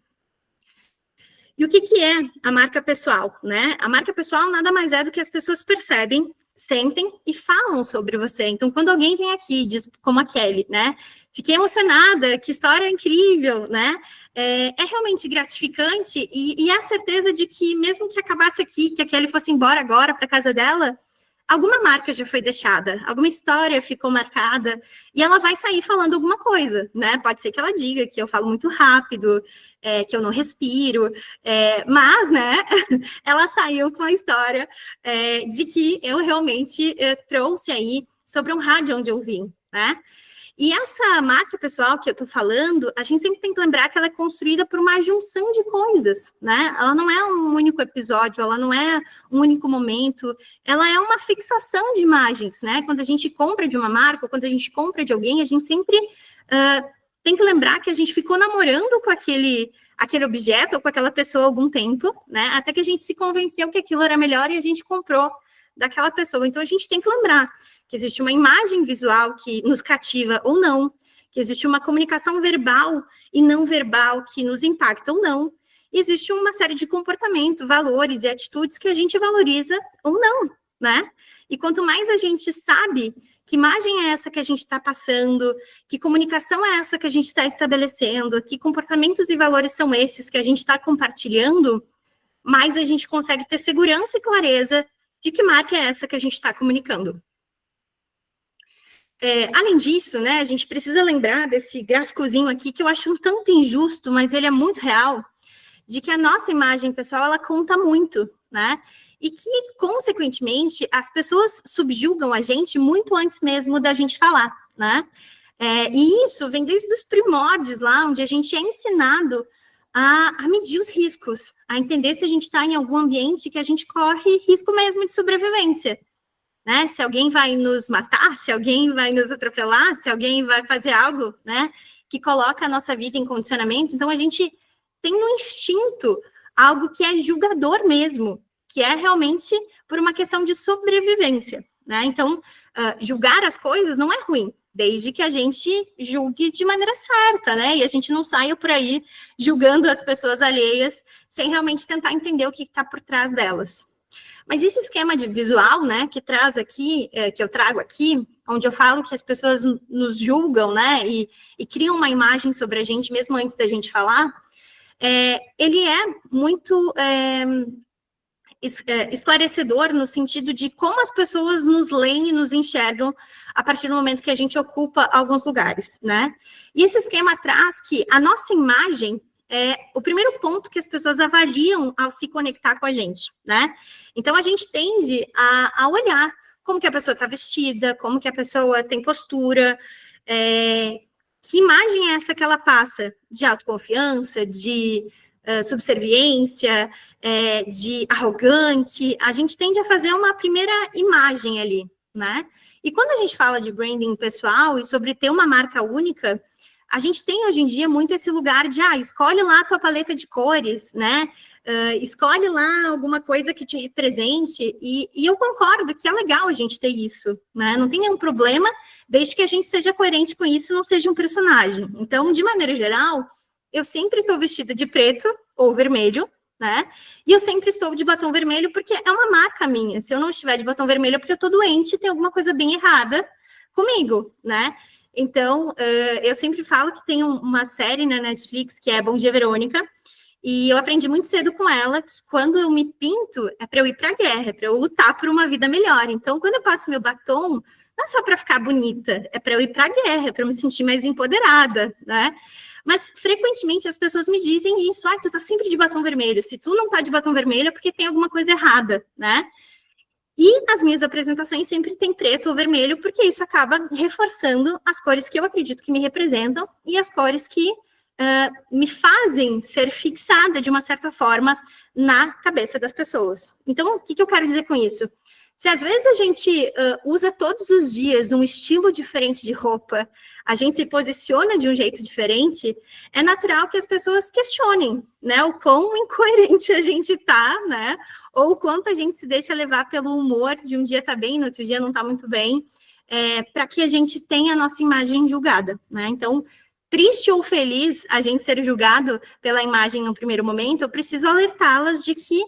E o que é a marca pessoal, né? A marca pessoal nada mais é do que as pessoas percebem, sentem e falam sobre você. Então, quando alguém vem aqui e diz, como a Kelly, né? Fiquei emocionada, que história incrível, né? É realmente gratificante e é a certeza de que, mesmo que acabasse aqui, que a Kelly fosse embora agora para casa dela, alguma marca já foi deixada, alguma história ficou marcada, e ela vai sair falando alguma coisa, né? Pode ser que ela diga que eu falo muito rápido, que eu não respiro, mas, né, ela saiu com a história de que eu realmente trouxe aí sobre um rádio onde eu vim, né? E essa marca pessoal que eu estou falando, a gente sempre tem que lembrar que ela é construída por uma junção de coisas, né? Ela não é um único episódio, ela não é um único momento, ela é uma fixação de imagens, né? Quando a gente compra de uma marca, ou quando a gente compra de alguém, a gente sempre tem que lembrar que a gente ficou namorando com aquele objeto ou com aquela pessoa há algum tempo, né? Até que a gente se convenceu que aquilo era melhor e a gente comprou daquela pessoa. Então, a gente tem que lembrar que existe uma imagem visual que nos cativa ou não, que existe uma comunicação verbal e não verbal que nos impacta ou não, e existe uma série de comportamentos, valores e atitudes que a gente valoriza ou não, né? E quanto mais a gente sabe que imagem é essa que a gente está passando, que comunicação é essa que a gente está estabelecendo, que comportamentos e valores são esses que a gente está compartilhando, mais a gente consegue ter segurança e clareza de que marca é essa que a gente está comunicando. Além disso, né, a gente precisa lembrar desse gráficozinho aqui, que eu acho um tanto injusto, mas ele é muito real, de que a nossa imagem pessoal, ela conta muito, né? E que, consequentemente, as pessoas subjugam a gente muito antes mesmo da gente falar, né? E isso vem desde os primórdios lá, onde a gente é ensinado a medir os riscos, a entender se a gente está em algum ambiente que a gente corre risco mesmo de sobrevivência, né? Se alguém vai nos matar, se alguém vai nos atropelar, se alguém vai fazer algo, né, que coloca a nossa vida em condicionamento. Então, a gente tem no instinto algo que é julgador mesmo, que é realmente por uma questão de sobrevivência, né? Então, julgar as coisas não é ruim, desde que a gente julgue de maneira certa, né? E a gente não saia por aí julgando as pessoas alheias sem realmente tentar entender o que está por trás delas. Mas esse esquema de visual, né, que traz aqui, que eu trago aqui, onde eu falo que as pessoas nos julgam, né, e criam uma imagem sobre a gente mesmo antes da gente falar, ele é muito esclarecedor no sentido de como as pessoas nos leem e nos enxergam a partir do momento que a gente ocupa alguns lugares, né? E esse esquema traz que a nossa imagem é o primeiro ponto que as pessoas avaliam ao se conectar com a gente, né? Então, a gente tende a olhar como que a pessoa está vestida, como que a pessoa tem postura, que imagem é essa que ela passa de autoconfiança, de subserviência, de arrogante. A gente tende a fazer uma primeira imagem ali, né? E quando a gente fala de branding pessoal e sobre ter uma marca única, a gente tem hoje em dia muito esse lugar de, escolhe lá a tua paleta de cores, né? Escolhe lá alguma coisa que te represente, e eu concordo que é legal a gente ter isso, né? Não tem nenhum problema, desde que a gente seja coerente com isso, não seja um personagem. Então, de maneira geral, eu sempre estou vestida de preto ou vermelho, né? E eu sempre estou de batom vermelho porque é uma marca minha. Se eu não estiver de batom vermelho é porque eu estou doente, tem alguma coisa bem errada comigo, né? Então, eu sempre falo que tem uma série na Netflix que é Bom Dia, Verônica, e eu aprendi muito cedo com ela que quando eu me pinto é para eu ir para a guerra, é para eu lutar por uma vida melhor. Então, quando eu passo meu batom, não é só para ficar bonita, é para eu ir para a guerra, é para eu me sentir mais empoderada, né? Mas, frequentemente, as pessoas me dizem isso, tu tá sempre de batom vermelho, se tu não tá de batom vermelho é porque tem alguma coisa errada, né? E as minhas apresentações sempre tem preto ou vermelho, porque isso acaba reforçando as cores que eu acredito que me representam e as cores que me fazem ser fixada de uma certa forma na cabeça das pessoas. Então, o que eu quero dizer com isso? Se às vezes a gente usa todos os dias um estilo diferente de roupa, a gente se posiciona de um jeito diferente, é natural que as pessoas questionem, né, o quão incoerente a gente tá, né, ou o quanto a gente se deixa levar pelo humor de um dia tá bem, no outro dia não tá muito bem, para que a gente tenha a nossa imagem julgada, né? Então, triste ou feliz a gente ser julgado pela imagem no primeiro momento, eu preciso alertá-las de que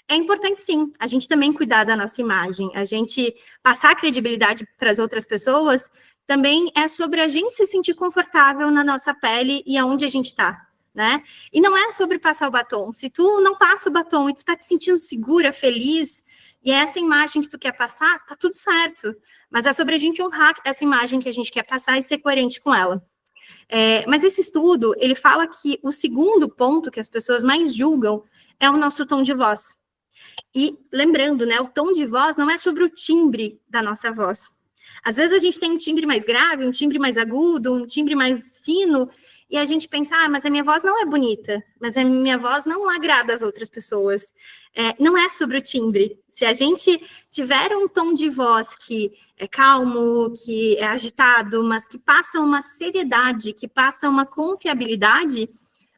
é importante, sim, a gente também cuidar da nossa imagem, a gente passar credibilidade para as outras pessoas, também é sobre a gente se sentir confortável na nossa pele e aonde a gente está, né? E não é sobre passar o batom. Se tu não passa o batom e tu tá te sentindo segura, feliz, e é essa imagem que tu quer passar, tá tudo certo. Mas é sobre a gente honrar essa imagem que a gente quer passar e ser coerente com ela. Mas esse estudo, ele fala que o segundo ponto que as pessoas mais julgam é o nosso tom de voz. E lembrando, né, o tom de voz não é sobre o timbre da nossa voz. Às vezes a gente tem um timbre mais grave, um timbre mais agudo, um timbre mais fino, e a gente pensa, mas a minha voz não é bonita, mas a minha voz não agrada as outras pessoas. Não é sobre o timbre. Se a gente tiver um tom de voz que é calmo, que é agitado, mas que passa uma seriedade, que passa uma confiabilidade,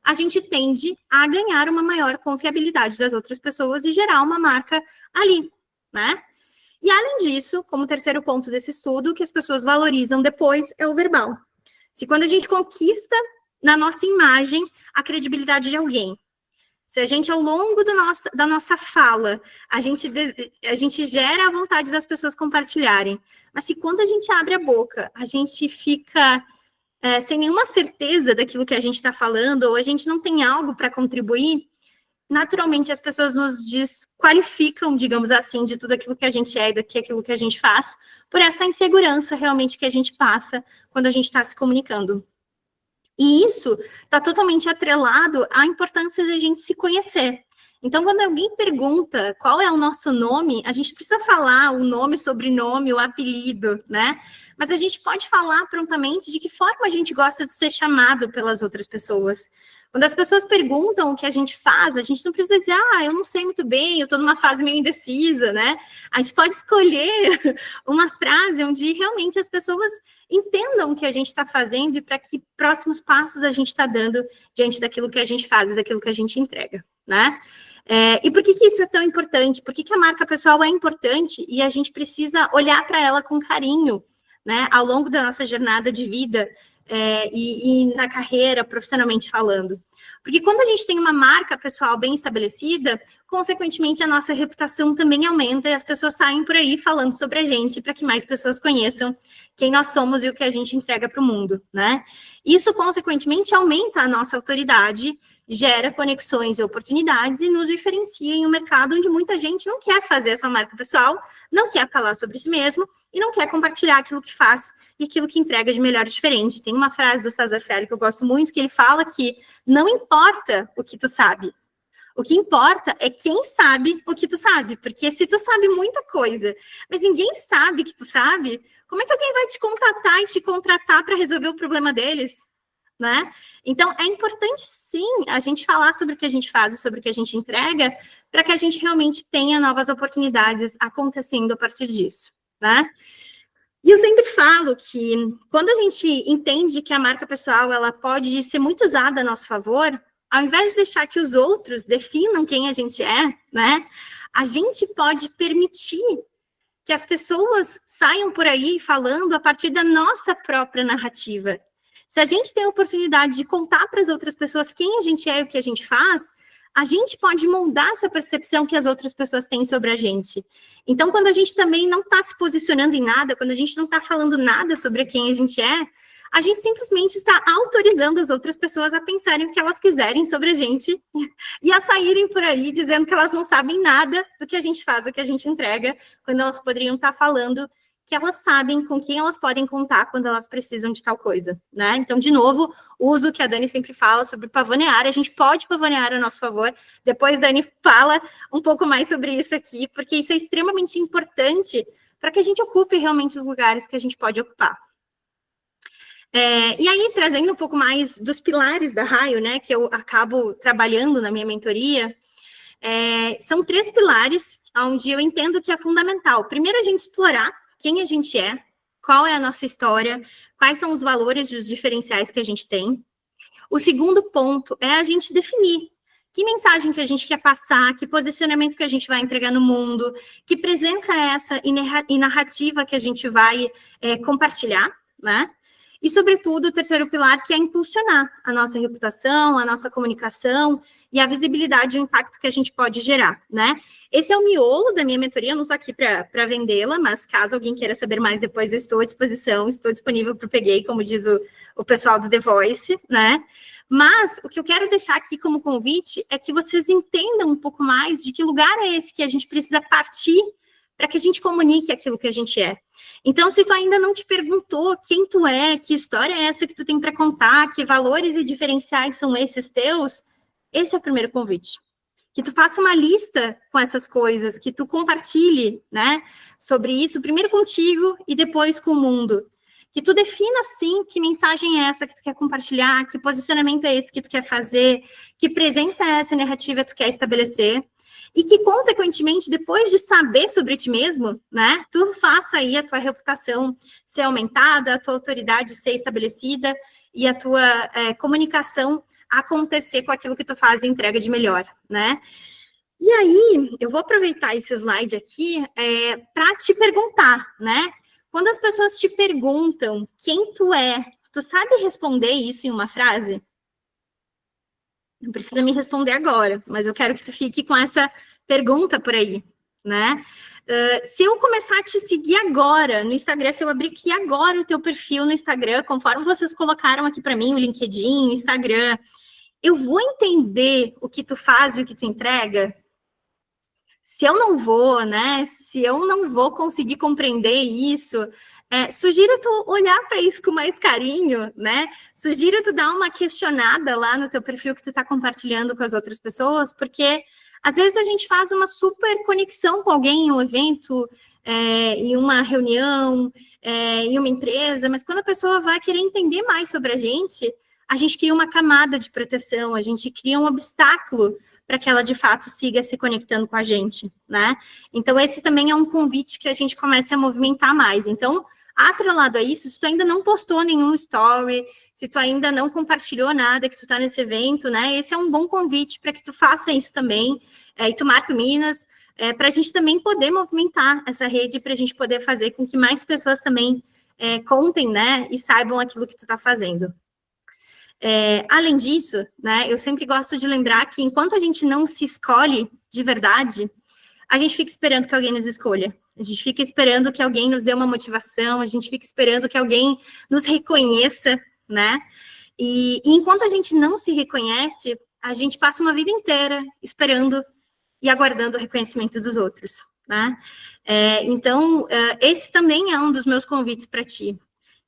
a gente tende a ganhar uma maior confiabilidade das outras pessoas e gerar uma marca ali, né? E, além disso, como terceiro ponto desse estudo, o que as pessoas valorizam depois é o verbal. Se quando a gente conquista na nossa imagem a credibilidade de alguém, se a gente, ao longo da nossa fala, a gente gera a vontade das pessoas compartilharem, mas se quando a gente abre a boca, a gente fica sem nenhuma certeza daquilo que a gente está falando, ou a gente não tem algo para contribuir, naturalmente as pessoas nos desqualificam, digamos assim, de tudo aquilo que a gente é e daquilo que a gente faz, por essa insegurança realmente que a gente passa quando a gente está se comunicando. E isso está totalmente atrelado à importância da gente se conhecer. Então, quando alguém pergunta qual é o nosso nome, a gente precisa falar o nome, sobrenome, o apelido, né? Mas a gente pode falar prontamente de que forma a gente gosta de ser chamado pelas outras pessoas. Quando as pessoas perguntam o que a gente faz, a gente não precisa dizer, eu não sei muito bem, eu estou numa fase meio indecisa, né? A gente pode escolher uma frase onde realmente as pessoas entendam o que a gente está fazendo e para que próximos passos a gente está dando diante daquilo que a gente faz e daquilo que a gente entrega, né? E por que isso é tão importante? Por que a marca pessoal é importante e a gente precisa olhar para ela com carinho, né? Ao longo da nossa jornada de vida e na carreira, profissionalmente falando. Porque quando a gente tem uma marca pessoal bem estabelecida, consequentemente a nossa reputação também aumenta e as pessoas saem por aí falando sobre a gente para que mais pessoas conheçam quem nós somos e o que a gente entrega para o mundo, né? Isso, consequentemente, aumenta a nossa autoridade, gera conexões e oportunidades e nos diferencia em um mercado onde muita gente não quer fazer a sua marca pessoal, não quer falar sobre si mesmo e não quer compartilhar aquilo que faz e aquilo que entrega de melhor e diferente. Tem uma frase do César Freire que eu gosto muito, que ele fala que não importa o que tu sabe, o que importa é quem sabe o que tu sabe, porque se tu sabe muita coisa, mas ninguém sabe que tu sabe, como é que alguém vai te contatar e te contratar para resolver o problema deles, né? Então, é importante, sim, a gente falar sobre o que a gente faz e sobre o que a gente entrega, para que a gente realmente tenha novas oportunidades acontecendo a partir disso, né? E eu sempre falo que, quando a gente entende que a marca pessoal, ela pode ser muito usada a nosso favor, ao invés de deixar que os outros definam quem a gente é, né? A gente pode permitir que as pessoas saiam por aí falando a partir da nossa própria narrativa. Se a gente tem a oportunidade de contar para as outras pessoas quem a gente é e o que a gente faz, a gente pode moldar essa percepção que as outras pessoas têm sobre a gente. Então, quando a gente também não está se posicionando em nada, quando a gente não está falando nada sobre quem a gente simplesmente está autorizando as outras pessoas a pensarem o que elas quiserem sobre a gente e a saírem por aí dizendo que elas não sabem nada do que a gente faz, do que a gente entrega, quando elas poderiam estar falando que elas sabem com quem elas podem contar quando elas precisam de tal coisa, né? Então, de novo, uso o que a Dani sempre fala sobre pavonear, a gente pode pavonear a nosso favor, depois Dani fala um pouco mais sobre isso aqui, porque isso é extremamente importante para que a gente ocupe realmente os lugares que a gente pode ocupar. E aí, trazendo um pouco mais dos pilares da Raio, né, que eu acabo trabalhando na minha mentoria, são 3 pilares onde eu entendo que é fundamental. Primeiro, a gente explorar quem a gente é, qual é a nossa história, quais são os valores e os diferenciais que a gente tem. O segundo ponto é a gente definir que mensagem que a gente quer passar, que posicionamento que a gente vai entregar no mundo, que presença é essa e narrativa que a gente vai compartilhar, né? E, sobretudo, o terceiro pilar, que é impulsionar a nossa reputação, a nossa comunicação e a visibilidade e o impacto que a gente pode gerar, né? Esse é o miolo da minha mentoria, eu não estou aqui para vendê-la, mas caso alguém queira saber mais depois, eu estou à disposição, estou disponível para o Peguei, como diz o pessoal do The Voice, né? Mas o que eu quero deixar aqui como convite é que vocês entendam um pouco mais de que lugar é esse que a gente precisa partir para que a gente comunique aquilo que a gente é. Então, se tu ainda não te perguntou quem tu é, que história é essa que tu tem para contar, que valores e diferenciais são esses teus, esse é o primeiro convite. Que tu faça uma lista com essas coisas, que tu compartilhe, né, sobre isso, primeiro contigo e depois com o mundo. Que tu defina, sim, que mensagem é essa que tu quer compartilhar, que posicionamento é esse que tu quer fazer, que presença é essa narrativa que tu quer estabelecer. E que, consequentemente, depois de saber sobre ti mesmo, né, tu faça aí a tua reputação ser aumentada, a tua autoridade ser estabelecida e a tua comunicação acontecer com aquilo que tu faz e entrega de melhor, né? E aí, eu vou aproveitar esse slide aqui para te perguntar, né? Quando as pessoas te perguntam quem tu é, tu sabe responder isso em uma frase? Não precisa me responder agora, mas eu quero que tu fique com essa pergunta por aí, né? Se eu começar a te seguir agora no Instagram, se eu abrir aqui agora o teu perfil no Instagram, conforme vocês colocaram aqui para mim, o LinkedIn, o Instagram, eu vou entender o que tu faz e o que tu entrega? Se eu não vou, né? Se eu não vou conseguir compreender isso, sugiro tu olhar para isso com mais carinho, né? Sugiro tu dar uma questionada lá no teu perfil que tu está compartilhando com as outras pessoas, porque às vezes a gente faz uma super conexão com alguém em um evento, em uma reunião, em uma empresa, mas quando a pessoa vai querer entender mais sobre a gente cria uma camada de proteção, a gente cria um obstáculo para que ela, de fato, siga se conectando com a gente, né? Então, esse também é um convite que a gente comece a movimentar mais. Então, atrelado a isso, se tu ainda não postou nenhum story, se tu ainda não compartilhou nada que tu tá nesse evento, né? Esse é um bom convite para que tu faça isso também, e tu marque o Minas, para a gente também poder movimentar essa rede, para a gente poder fazer com que mais pessoas também contem, né? E saibam aquilo que tu tá fazendo. Além disso, né, eu sempre gosto de lembrar que enquanto a gente não se escolhe de verdade, a gente fica esperando que alguém nos escolha. A gente fica esperando que alguém nos dê uma motivação, a gente fica esperando que alguém nos reconheça, né? E enquanto a gente não se reconhece, a gente passa uma vida inteira esperando e aguardando o reconhecimento dos outros, né? Então, esse também é um dos meus convites para ti.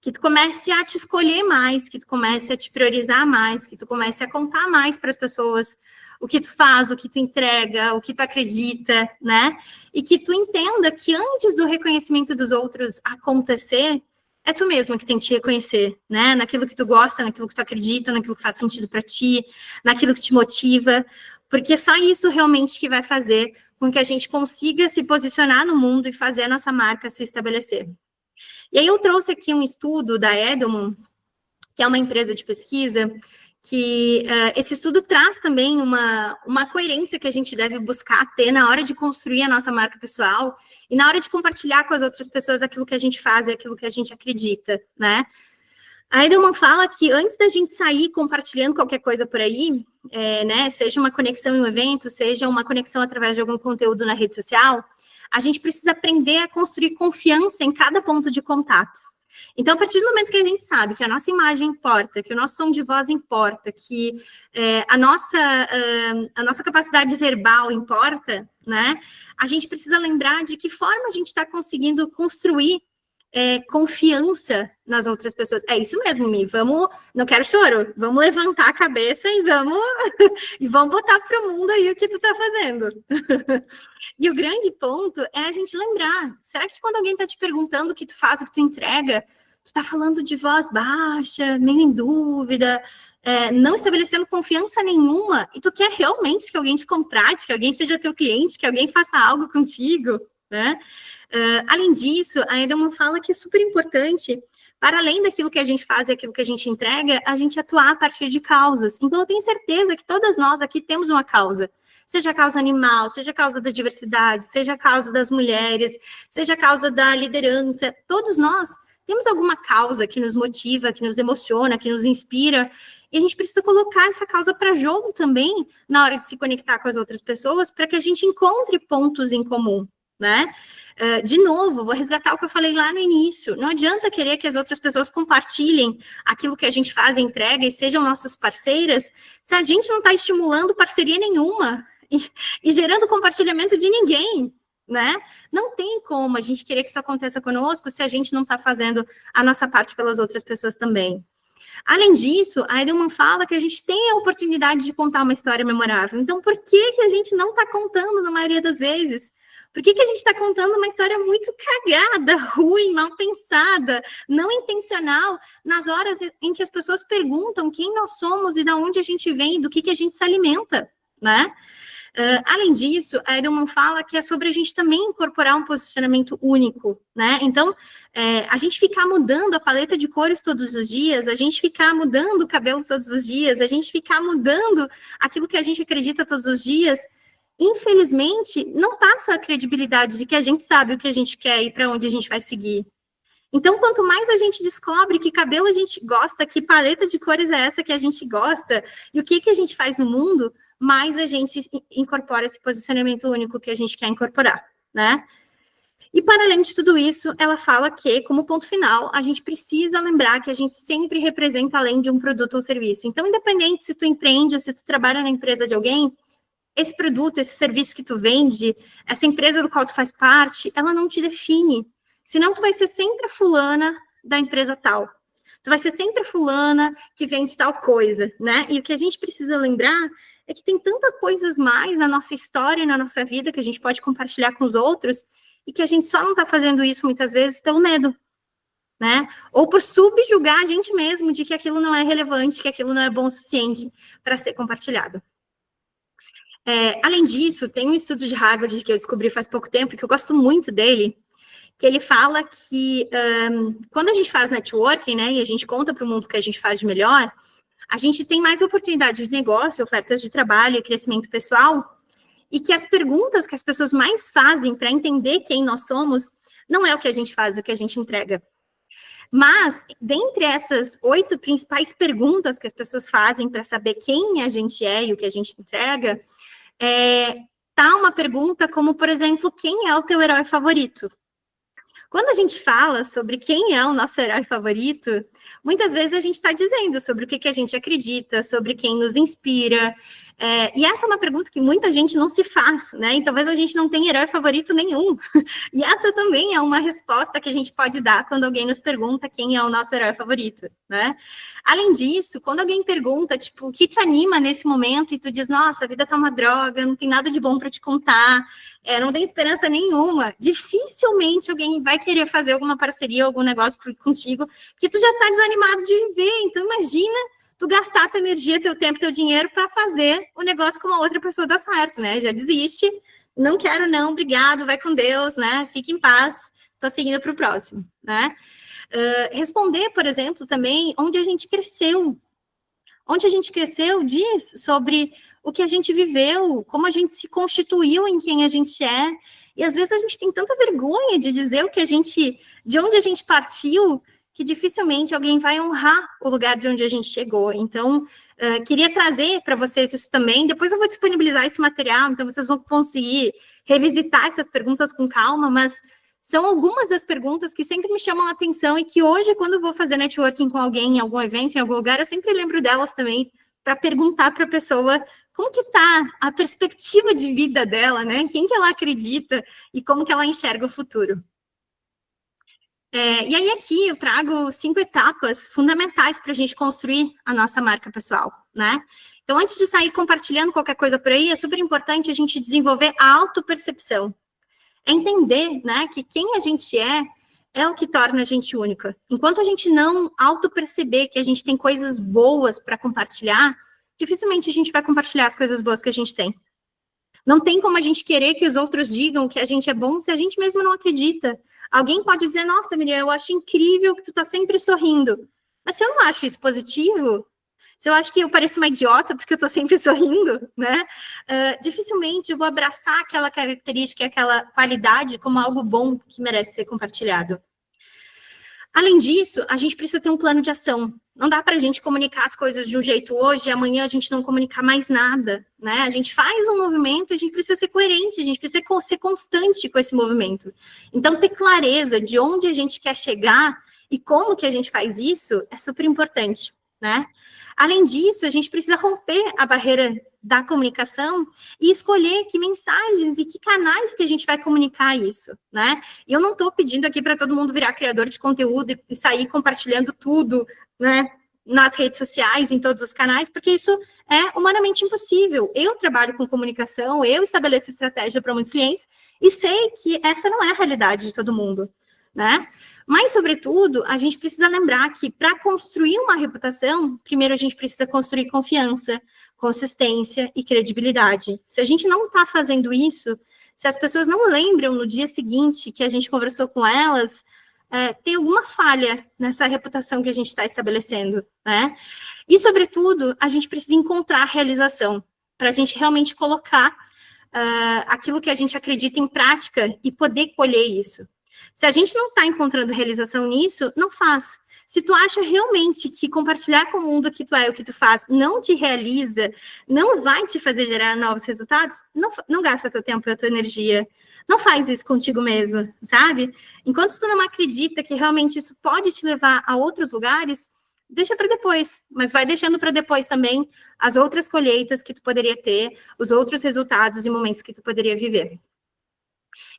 Que tu comece a te escolher mais, que tu comece a te priorizar mais, que tu comece a contar mais para as pessoas o que tu faz, o que tu entrega, o que tu acredita, né? E que tu entenda que antes do reconhecimento dos outros acontecer, é tu mesma que tem que te reconhecer, né? Naquilo que tu gosta, naquilo que tu acredita, naquilo que faz sentido para ti, naquilo que te motiva, porque é só isso realmente que vai fazer com que a gente consiga se posicionar no mundo e fazer a nossa marca se estabelecer. E aí eu trouxe aqui um estudo da Edelman, que é uma empresa de pesquisa, que esse estudo traz também uma coerência que a gente deve buscar ter na hora de construir a nossa marca pessoal e na hora de compartilhar com as outras pessoas aquilo que a gente faz e aquilo que a gente acredita, né? A Edelman fala que antes da gente sair compartilhando qualquer coisa por aí, né, seja uma conexão em um evento, seja uma conexão através de algum conteúdo na rede social, a gente precisa aprender a construir confiança em cada ponto de contato. Então, a partir do momento que a gente sabe que a nossa imagem importa, que o nosso tom de voz importa, que a nossa capacidade verbal importa, né? A gente precisa lembrar de que forma a gente está conseguindo construir confiança nas outras pessoas. É isso mesmo, Mi, vamos, não quero choro, vamos levantar a cabeça e vamos botar para o mundo aí o que tu tá fazendo. E o grande ponto é a gente lembrar, será que quando alguém está te perguntando o que tu faz, o que tu entrega, tu tá falando de voz baixa, nem em dúvida, não estabelecendo confiança nenhuma, e tu quer realmente que alguém te contrate, que alguém seja teu cliente, que alguém faça algo contigo, né? Além disso, a Edelman fala que é super importante, para além daquilo que a gente faz e aquilo que a gente entrega, a gente atuar a partir de causas. Então, eu tenho certeza que todas nós aqui temos uma causa, seja a causa animal, seja a causa da diversidade, seja a causa das mulheres, seja a causa da liderança, todos nós temos alguma causa que nos motiva, que nos emociona, que nos inspira, e a gente precisa colocar essa causa para jogo também na hora de se conectar com as outras pessoas, para que a gente encontre pontos em comum, né? De novo, vou resgatar o que eu falei lá no início. Não adianta querer que as outras pessoas compartilhem aquilo que a gente faz, entrega e sejam nossas parceiras, se a gente não está estimulando parceria nenhuma e gerando compartilhamento de ninguém, né? Não tem como a gente querer que isso aconteça conosco se a gente não está fazendo a nossa parte pelas outras pessoas também. Além disso, a Edelman fala que a gente tem a oportunidade de contar uma história memorável. Então, por que a gente não está contando na maioria das vezes? Por que a gente está contando uma história muito cagada, ruim, mal pensada, não intencional, nas horas em que as pessoas perguntam quem nós somos e de onde a gente vem, do que a gente se alimenta, né? Além disso, a Edelman fala que é sobre a gente também incorporar um posicionamento único, né? Então, a gente ficar mudando a paleta de cores todos os dias, a gente ficar mudando o cabelo todos os dias, a gente ficar mudando aquilo que a gente acredita todos os dias, infelizmente, não passa a credibilidade de que a gente sabe o que a gente quer e para onde a gente vai seguir. Então, quanto mais a gente descobre que cabelo a gente gosta, que paleta de cores é essa que a gente gosta, e o que a gente faz no mundo, mais a gente incorpora esse posicionamento único que a gente quer incorporar, né? E, para além de tudo isso, ela fala que, como ponto final, a gente precisa lembrar que a gente sempre representa além de um produto ou serviço. Então, independente se tu empreende ou se tu trabalha na empresa de alguém, esse produto, esse serviço que tu vende, essa empresa do qual tu faz parte, ela não te define. Senão, tu vai ser sempre a fulana da empresa tal. Tu vai ser sempre a fulana que vende tal coisa, né? E o que a gente precisa lembrar é que tem tantas coisas mais na nossa história, na nossa vida, que a gente pode compartilhar com os outros, e que a gente só não está fazendo isso, muitas vezes, pelo medo, né? Ou por subjugar a gente mesmo de que aquilo não é relevante, que aquilo não é bom o suficiente para ser compartilhado. Além disso, tem um estudo de Harvard que eu descobri faz pouco tempo, que eu gosto muito dele, que ele fala que quando a gente faz networking, né, e a gente conta para o mundo o que a gente faz de melhor, a gente tem mais oportunidades de negócio, ofertas de trabalho e crescimento pessoal, e que as perguntas que as pessoas mais fazem para entender quem nós somos não é o que a gente faz, é o que a gente entrega. Mas, dentre essas 8 principais perguntas que as pessoas fazem para saber quem a gente é e o que a gente entrega, tá uma pergunta como, por exemplo, quem é o teu herói favorito? Quando a gente fala sobre quem é o nosso herói favorito, muitas vezes a gente está dizendo sobre o que a gente acredita, sobre quem nos inspira. E essa é uma pergunta que muita gente não se faz, né? E talvez a gente não tenha herói favorito nenhum. E essa também é uma resposta que a gente pode dar quando alguém nos pergunta quem é o nosso herói favorito, né? Além disso, quando alguém pergunta, tipo, o que te anima nesse momento e tu diz, nossa, a vida tá uma droga, não tem nada de bom para te contar, não tem esperança nenhuma, dificilmente alguém vai querer fazer alguma parceria, algum negócio contigo, que tu já tá desanimado de viver. Então, imagina tu gastar tua energia, teu tempo, teu dinheiro para fazer o negócio com uma outra pessoa dar certo, né? Já desiste, não quero não, obrigado, vai com Deus, né? Fique em paz, tô seguindo para o próximo, né? Responder, por exemplo, também onde a gente cresceu. Onde a gente cresceu diz sobre o que a gente viveu, como a gente se constituiu em quem a gente é. E às vezes a gente tem tanta vergonha de dizer de onde a gente partiu, que dificilmente alguém vai honrar o lugar de onde a gente chegou. Então, queria trazer para vocês isso também. Depois eu vou disponibilizar esse material, então vocês vão conseguir revisitar essas perguntas com calma, mas são algumas das perguntas que sempre me chamam a atenção e que hoje, quando eu vou fazer networking com alguém, em algum evento, em algum lugar, eu sempre lembro delas também, para perguntar para a pessoa como que está a perspectiva de vida dela, né? Quem que ela acredita e como que ela enxerga o futuro. E aí aqui eu trago 5 etapas fundamentais para a gente construir a nossa marca pessoal, né? Então, antes de sair compartilhando qualquer coisa por aí, é super importante a gente desenvolver a autopercepção. Entender, né, que quem a gente é o que torna a gente única. Enquanto a gente não autoperceber que a gente tem coisas boas para compartilhar, dificilmente a gente vai compartilhar as coisas boas que a gente tem. Não tem como a gente querer que os outros digam que a gente é bom se a gente mesmo não acredita. Alguém pode dizer, nossa, Miriam, eu acho incrível que tu tá sempre sorrindo. Mas se eu não acho isso positivo, se eu acho que eu pareço uma idiota porque eu tô sempre sorrindo, né? Dificilmente eu vou abraçar aquela característica, aquela qualidade como algo bom que merece ser compartilhado. Além disso, a gente precisa ter um plano de ação. Não dá para a gente comunicar as coisas de um jeito hoje e amanhã a gente não comunicar mais nada, né? A gente faz um movimento, a gente precisa ser coerente, a gente precisa ser constante com esse movimento. Então, ter clareza de onde a gente quer chegar e como que a gente faz isso é super importante, né? Além disso, a gente precisa romper a barreira da comunicação e escolher que mensagens e que canais que a gente vai comunicar isso, né? E eu não estou pedindo aqui para todo mundo virar criador de conteúdo e sair compartilhando tudo, né, nas redes sociais, em todos os canais, porque isso é humanamente impossível. Eu trabalho com comunicação, eu estabeleço estratégia para muitos clientes e sei que essa não é a realidade de todo mundo, né? Mas, sobretudo, a gente precisa lembrar que para construir uma reputação, primeiro a gente precisa construir confiança, consistência e credibilidade. Se a gente não está fazendo isso, se as pessoas não lembram no dia seguinte que a gente conversou com elas, tem alguma falha nessa reputação que a gente está estabelecendo, né? E, sobretudo, a gente precisa encontrar realização para a gente realmente colocar aquilo que a gente acredita em prática e poder colher isso. Se a gente não está encontrando realização nisso, não faz. Se tu acha realmente que compartilhar com o mundo que tu é, o que tu faz, não te realiza, não vai te fazer gerar novos resultados, não gasta teu tempo e a tua energia. Não faz isso contigo mesmo, sabe? Enquanto tu não acredita que realmente isso pode te levar a outros lugares, deixa para depois, mas vai deixando para depois também as outras colheitas que tu poderia ter, os outros resultados e momentos que tu poderia viver.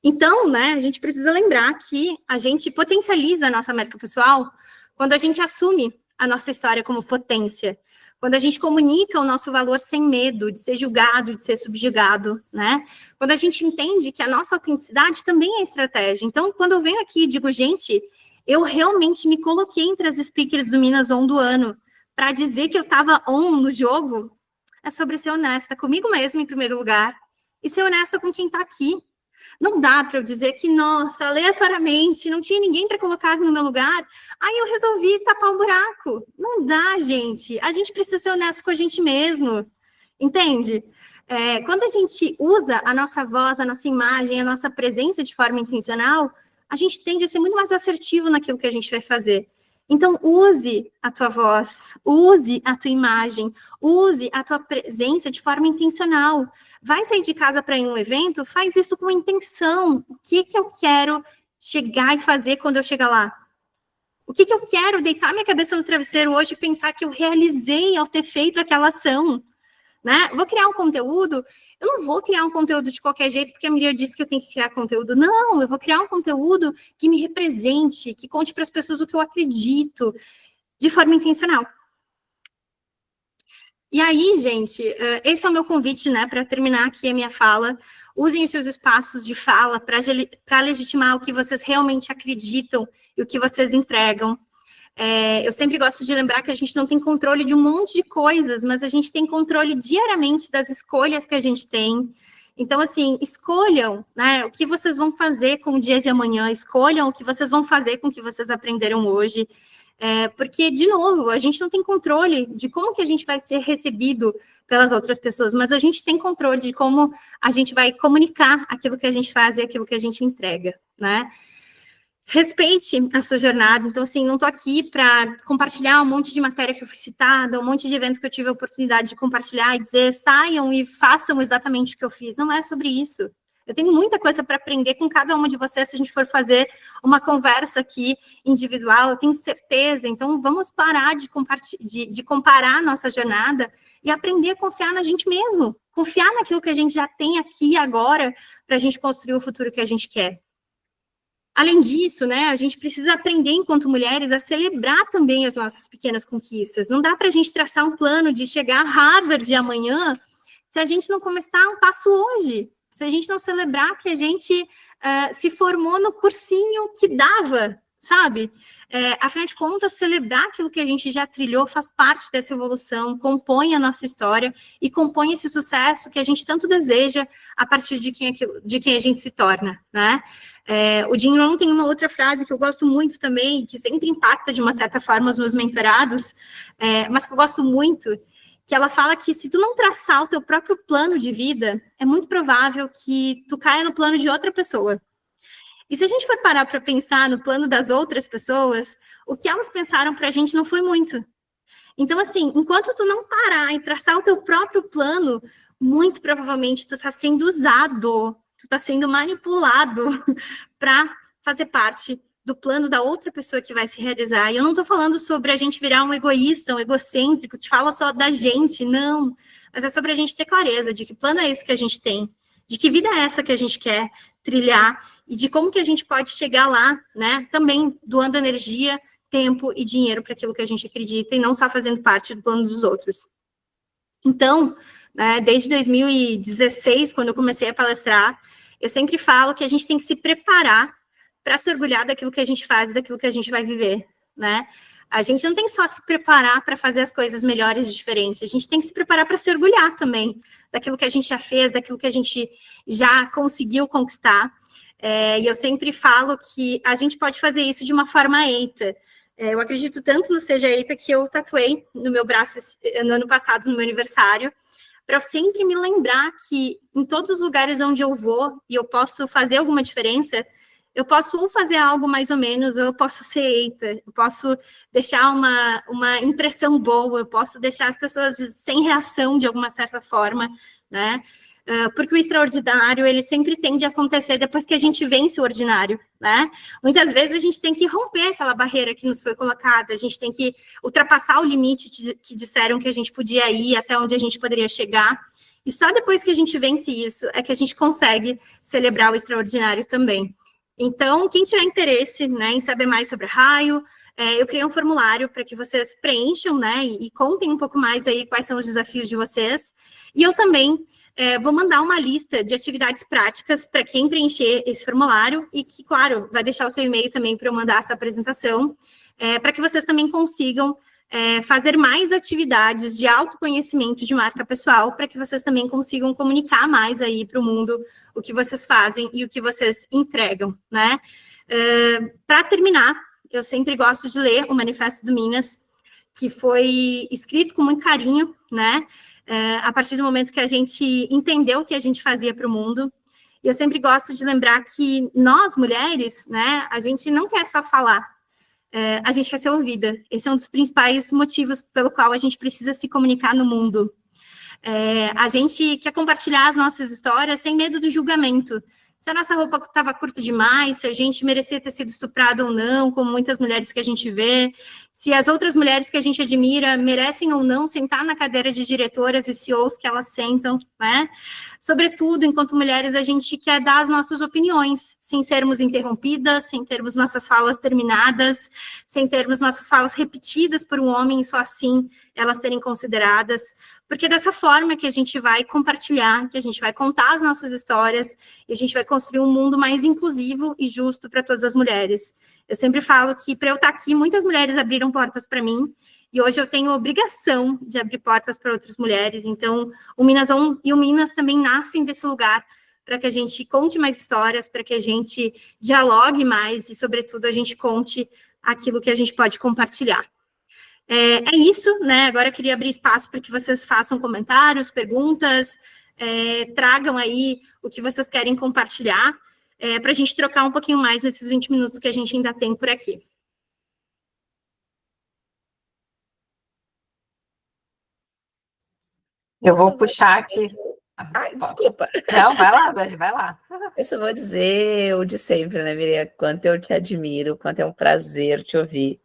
Então, né, a gente precisa lembrar que a gente potencializa a nossa marca pessoal quando a gente assume a nossa história como potência, quando a gente comunica o nosso valor sem medo de ser julgado, de ser subjugado, né? Quando a gente entende que a nossa autenticidade também é estratégia. Então, quando eu venho aqui e digo, gente, eu realmente me coloquei entre as speakers do Minas On do ano para dizer que eu estava on no jogo, é sobre ser honesta comigo mesma, em primeiro lugar, e ser honesta com quem está aqui. Não dá para eu dizer que, nossa, aleatoriamente, não tinha ninguém para colocar no meu lugar, aí eu resolvi tapar um buraco. Não dá, gente. A gente precisa ser honesto com a gente mesmo, entende? Quando a gente usa a nossa voz, a nossa imagem, a nossa presença de forma intencional, a gente tende a ser muito mais assertivo naquilo que a gente vai fazer. Então, use a tua voz, use a tua imagem, use a tua presença de forma intencional. Vai sair de casa para ir em um evento, faz isso com intenção. O que eu quero chegar e fazer quando eu chegar lá? O que eu quero deitar minha cabeça no travesseiro hoje e pensar que eu realizei ao ter feito aquela ação? Né? Vou criar um conteúdo, eu não vou criar um conteúdo de qualquer jeito, porque a Miriam disse que eu tenho que criar conteúdo. Não, eu vou criar um conteúdo que me represente, que conte para as pessoas o que eu acredito, de forma intencional. E aí, gente, esse é o meu convite, né, para terminar aqui a minha fala. Usem os seus espaços de fala para legitimar o que vocês realmente acreditam e o que vocês entregam. Eu sempre gosto de lembrar que a gente não tem controle de um monte de coisas, mas a gente tem controle diariamente das escolhas que a gente tem. Então, assim, escolham, né, o que vocês vão fazer com o dia de amanhã, escolham o que vocês vão fazer com o que vocês aprenderam hoje. Porque, de novo, a gente não tem controle de como que a gente vai ser recebido pelas outras pessoas, mas a gente tem controle de como a gente vai comunicar aquilo que a gente faz e aquilo que a gente entrega, né? Respeite a sua jornada. Então, assim, não estou aqui para compartilhar um monte de matéria que eu fui citada, um monte de evento que eu tive a oportunidade de compartilhar e dizer, saiam e façam exatamente o que eu fiz. Não é sobre isso. Eu tenho muita coisa para aprender com cada uma de vocês se a gente for fazer uma conversa aqui individual, eu tenho certeza. Então, vamos parar de comparar a nossa jornada e aprender a confiar na gente mesmo. Confiar naquilo que a gente já tem aqui agora para a gente construir o futuro que a gente quer. Além disso, né, a gente precisa aprender, enquanto mulheres, a celebrar também as nossas pequenas conquistas. Não dá para a gente traçar um plano de chegar a Harvard de amanhã se a gente não começar um passo hoje, se a gente não celebrar que a gente se formou no cursinho que dava, sabe? Afinal de contas, celebrar aquilo que a gente já trilhou faz parte dessa evolução, compõe a nossa história e compõe esse sucesso que a gente tanto deseja a partir de quem a gente se torna, né? O Jim Rohn tem uma outra frase que eu gosto muito também, que sempre impacta de uma certa forma os meus mentorados, mas que eu gosto muito, que ela fala que se tu não traçar o teu próprio plano de vida, é muito provável que tu caia no plano de outra pessoa. E se a gente for parar para pensar no plano das outras pessoas, o que elas pensaram para a gente não foi muito. Então, assim, enquanto tu não parar e traçar o teu próprio plano, muito provavelmente tu está sendo usado, tu está sendo manipulado para fazer parte do plano da outra pessoa que vai se realizar. E eu não estou falando sobre a gente virar um egoísta, um egocêntrico, que fala só da gente, não. Mas é sobre a gente ter clareza de que plano é esse que a gente tem, de que vida é essa que a gente quer trilhar e de como que a gente pode chegar lá, né? Também doando energia, tempo e dinheiro para aquilo que a gente acredita e não só fazendo parte do plano dos outros. Então, né, desde 2016, quando eu comecei a palestrar, eu sempre falo que a gente tem que se preparar para se orgulhar daquilo que a gente faz e daquilo que a gente vai viver, né? A gente não tem só se preparar para fazer as coisas melhores e diferentes, a gente tem que se preparar para se orgulhar também daquilo que a gente já fez, daquilo que a gente já conseguiu conquistar. E eu sempre falo que a gente pode fazer isso de uma forma eita. Eu acredito tanto no Seja Eita que eu tatuei no meu braço no ano passado, no meu aniversário, para eu sempre me lembrar que em todos os lugares onde eu vou e eu posso fazer alguma diferença, eu posso ou fazer algo mais ou menos, ou eu posso ser eita, eu posso deixar uma impressão boa, eu posso deixar as pessoas sem reação de alguma certa forma, né? Porque o extraordinário, ele sempre tende a acontecer depois que a gente vence o ordinário, né? Muitas vezes a gente tem que romper aquela barreira que nos foi colocada, a gente tem que ultrapassar o limite que disseram que a gente podia ir, até onde a gente poderia chegar, e só depois que a gente vence isso é que a gente consegue celebrar o extraordinário também. Então, quem tiver interesse, né, em saber mais sobre raio, eu criei um formulário para que vocês preencham, né, e contem um pouco mais aí quais são os desafios de vocês. E eu também vou mandar uma lista de atividades práticas para quem preencher esse formulário e que, claro, vai deixar o seu e-mail também para eu mandar essa apresentação, para que vocês também consigam fazer mais atividades de autoconhecimento de marca pessoal, para que vocês também consigam comunicar mais aí para o mundo o que vocês fazem e o que vocês entregam, né? Para terminar, eu sempre gosto de ler o Manifesto do Minas, que foi escrito com muito carinho, né? A partir do momento que a gente entendeu o que a gente fazia para o mundo. E eu sempre gosto de lembrar que nós, mulheres, né, a gente não quer só falar, a gente quer ser ouvida. Esse é um dos principais motivos pelo qual a gente precisa se comunicar no mundo. A gente quer compartilhar as nossas histórias sem medo do julgamento. Se a nossa roupa estava curta demais, se a gente merecia ter sido estuprado ou não, como muitas mulheres que a gente vê, se as outras mulheres que a gente admira merecem ou não sentar na cadeira de diretoras e CEOs que elas sentam, né? Sobretudo, enquanto mulheres, a gente quer dar as nossas opiniões, sem sermos interrompidas, sem termos nossas falas terminadas, sem termos nossas falas repetidas por um homem, e só assim elas serem consideradas, porque é dessa forma que a gente vai compartilhar, que a gente vai contar as nossas histórias, e a gente vai construir um mundo mais inclusivo e justo para todas as mulheres. Eu sempre falo que, para eu estar aqui, muitas mulheres abriram portas para mim, e hoje eu tenho a obrigação de abrir portas para outras mulheres. Então, o Minas On e o Minas também nascem desse lugar, para que a gente conte mais histórias, para que a gente dialogue mais, e, sobretudo, a gente conte aquilo que a gente pode compartilhar. É isso, né? Agora eu queria abrir espaço para que vocês façam comentários, perguntas, tragam aí o que vocês querem compartilhar, para a gente trocar um pouquinho mais nesses 20 minutos que a gente ainda tem por aqui. Eu vou puxar aqui. Ai, desculpa. Não, vai lá, Dani, vai lá. Eu só vou dizer o de sempre, né, Miriam? Quanto eu te admiro, quanto é um prazer te ouvir.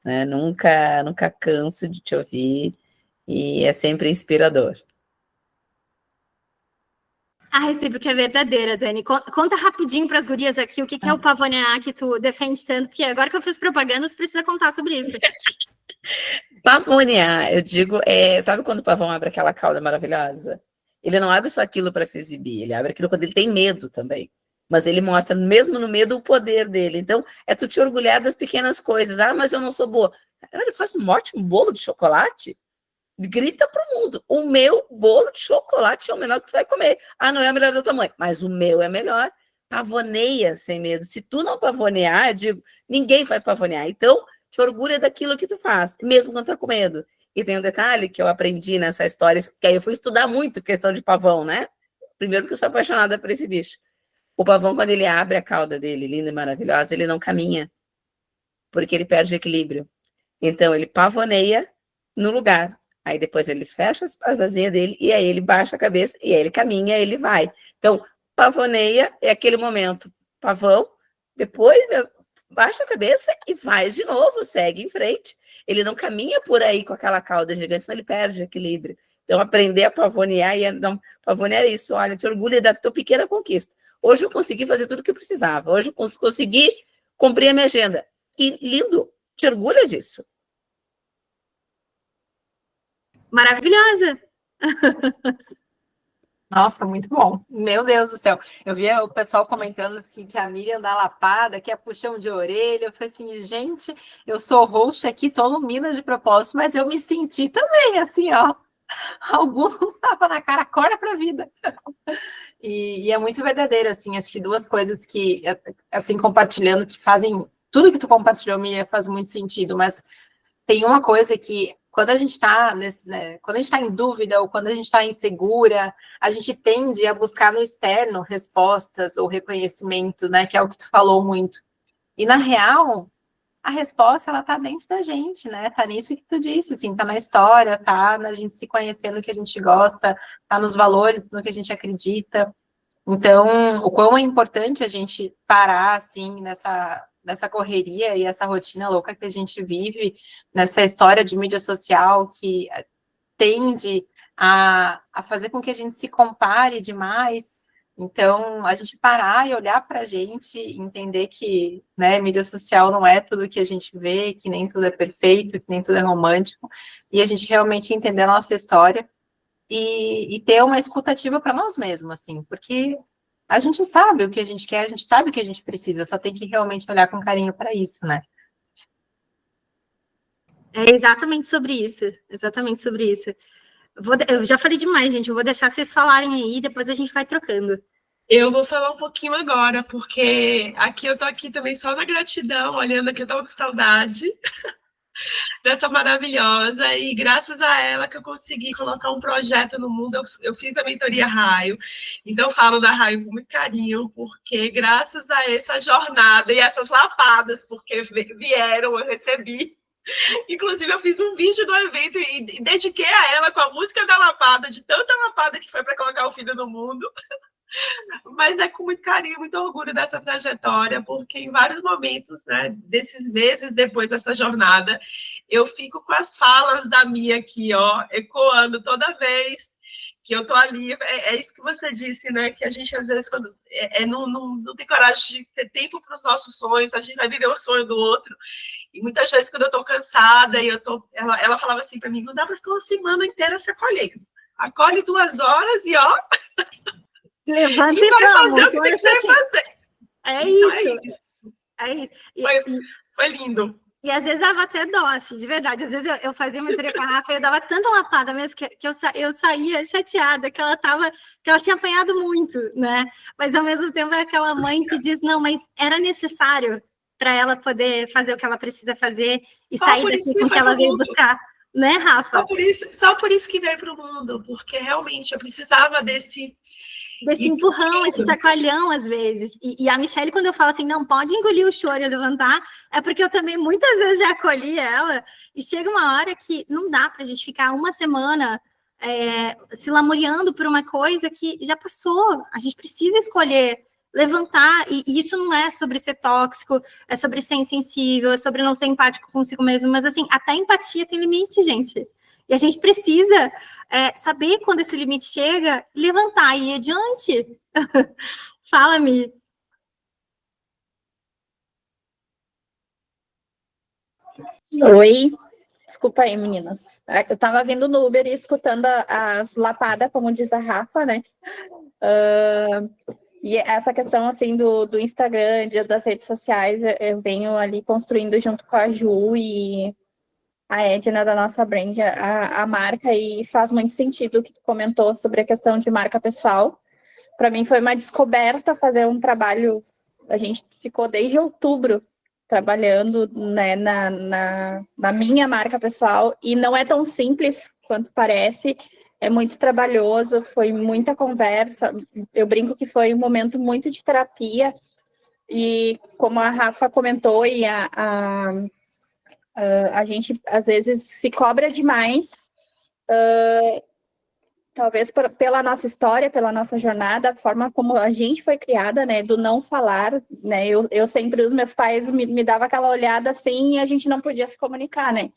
Né? Nunca canso de te ouvir e é sempre inspirador. A recíproca é verdadeira, Dani. Conta rapidinho para as gurias aqui o que é o pavonear que tu defende tanto, porque agora que eu fiz propaganda, tu precisa contar sobre isso. Pavonear, eu digo, sabe quando o pavão abre aquela cauda maravilhosa? Ele não abre só aquilo para se exibir, ele abre aquilo quando ele tem medo também. Mas ele mostra, mesmo no medo, o poder dele. Então, é tu te orgulhar das pequenas coisas. Ah, mas eu não sou boa. Ele faz um ótimo bolo de chocolate. Grita para o mundo, o meu bolo de chocolate é o melhor que tu vai comer. Ah, não é o melhor da tua mãe, mas o meu é melhor. Pavoneia sem medo. Se tu não pavonear, eu digo, ninguém vai pavonear. Então, te orgulha daquilo que tu faz, mesmo quando tá com medo. E tem um detalhe que eu aprendi nessa história, que aí eu fui estudar muito questão de pavão, né? Primeiro porque eu sou apaixonada por esse bicho. O pavão, quando ele abre a cauda dele, linda e maravilhosa, ele não caminha, porque ele perde o equilíbrio. Então, ele pavoneia no lugar. Aí, depois, ele fecha as asinhas dele, e aí ele baixa a cabeça, e aí ele caminha, ele vai. Então, pavoneia é aquele momento, pavão, depois baixa a cabeça e faz de novo, segue em frente. Ele não caminha por aí com aquela cauda gigante, senão ele perde o equilíbrio. Então, aprender a pavonear e não pavonear é isso. Olha, te orgulho da tua pequena conquista. Hoje eu consegui fazer tudo o que eu precisava. Hoje eu consegui cumprir a minha agenda. E lindo, te orgulha disso. Maravilhosa. Nossa, muito bom. Meu Deus do céu. Eu via o pessoal comentando assim, que a Miriam dá lapada, que é puxão de orelha. Eu falei assim, gente, eu sou host aqui, tô no Minas de propósito, mas eu me senti também, assim, ó. Alguns tapas na cara, acorda pra vida. E é muito verdadeiro, assim, acho que duas coisas que, assim, compartilhando, que fazem, tudo que tu compartilhou, Miriam, faz muito sentido, mas tem uma coisa que, quando a gente está quando a gente está em dúvida ou quando a gente está insegura, a gente tende a buscar no externo respostas ou reconhecimento, né? Que é o que tu falou muito. E na real, a resposta ela tá dentro da gente, né? Tá nisso que tu disse, assim, tá na história, tá na gente se conhecendo no que a gente gosta, tá nos valores, no que a gente acredita. Então, o quão é importante a gente parar, assim, nessa correria e essa rotina louca que a gente vive, nessa história de mídia social que tende a fazer com que a gente se compare demais. Então, a gente parar e olhar para a gente, entender que, né, mídia social não é tudo que a gente vê, que nem tudo é perfeito, que nem tudo é romântico, e a gente realmente entender a nossa história e ter uma escutativa para nós mesmos, assim, porque a gente sabe o que a gente quer, a gente sabe o que a gente precisa, só tem que realmente olhar com carinho para isso, né? É exatamente sobre isso, exatamente sobre isso. Eu já falei demais, gente, eu vou deixar vocês falarem aí, depois a gente vai trocando. Eu vou falar um pouquinho agora, porque aqui eu tô aqui também só na gratidão, olhando aqui, eu tava com saudade dessa maravilhosa, e graças a ela que eu consegui colocar um projeto no mundo, eu fiz a mentoria Raio, então eu falo da Raio com muito carinho, porque graças a essa jornada e essas lapadas, porque vieram, eu recebi. Inclusive, eu fiz um vídeo do evento e dediquei a ela com a música da lapada, de tanta lapada que foi para colocar o filho no mundo. Mas é com muito carinho, muito orgulho dessa trajetória, porque em vários momentos, né, desses meses depois dessa jornada, eu fico com as falas da Mia aqui, ó, ecoando toda vez que eu tô ali. É isso que você disse, né, que a gente às vezes quando não tem coragem de ter tempo para os nossos sonhos, a gente vai viver o sonho do outro. E muitas vezes quando eu tô cansada e ela falava assim para mim, não dá para ficar uma semana inteira se acolhendo. Acolhe 2 horas e ó, Levanta e vai vamos, fazer o que tem que ser fazer. É então, isso. É isso. É isso. Foi lindo. E às vezes dava até dó, assim, de verdade. Às vezes eu fazia mentoria com a Rafa e eu dava tanta lapada mesmo que eu saía chateada, que ela tinha apanhado muito, né? Mas ao mesmo tempo é aquela mãe que diz, não, mas era necessário para ela poder fazer o que ela precisa fazer e sair daqui com o que ela veio buscar, né, Rafa? Só por isso que veio para o mundo, porque realmente eu precisava desse empurrão, esse chacoalhão, às vezes. E a Michelle, quando eu falo assim, não pode engolir o choro e levantar, é porque eu também muitas vezes já acolhi ela, e chega uma hora que não dá para a gente ficar uma semana se lamuriando por uma coisa que já passou. A gente precisa escolher levantar, e isso não é sobre ser tóxico, é sobre ser insensível, é sobre não ser empático consigo mesmo, mas assim, até empatia tem limite, gente. E a gente precisa saber quando esse limite chega, levantar e ir adiante. Fala-me. Oi, desculpa aí, meninas. Eu tava vindo no Uber e escutando as lapadas, como diz a Rafa, né? E essa questão, assim, do Instagram, das redes sociais, eu venho ali construindo junto com a Ju e a Edna da nossa brand, a marca, e faz muito sentido o que tu comentou sobre a questão de marca pessoal. Para mim foi uma descoberta fazer um trabalho, a gente ficou desde outubro trabalhando, né, na minha marca pessoal, e não é tão simples quanto parece, é muito trabalhoso, foi muita conversa. Eu brinco que foi um momento muito de terapia. E como a Rafa comentou, e a gente às vezes se cobra demais, talvez pela nossa história, pela nossa jornada, a forma como a gente foi criada, né, do não falar, né, eu sempre, os meus pais me davam aquela olhada assim e a gente não podia se comunicar, né,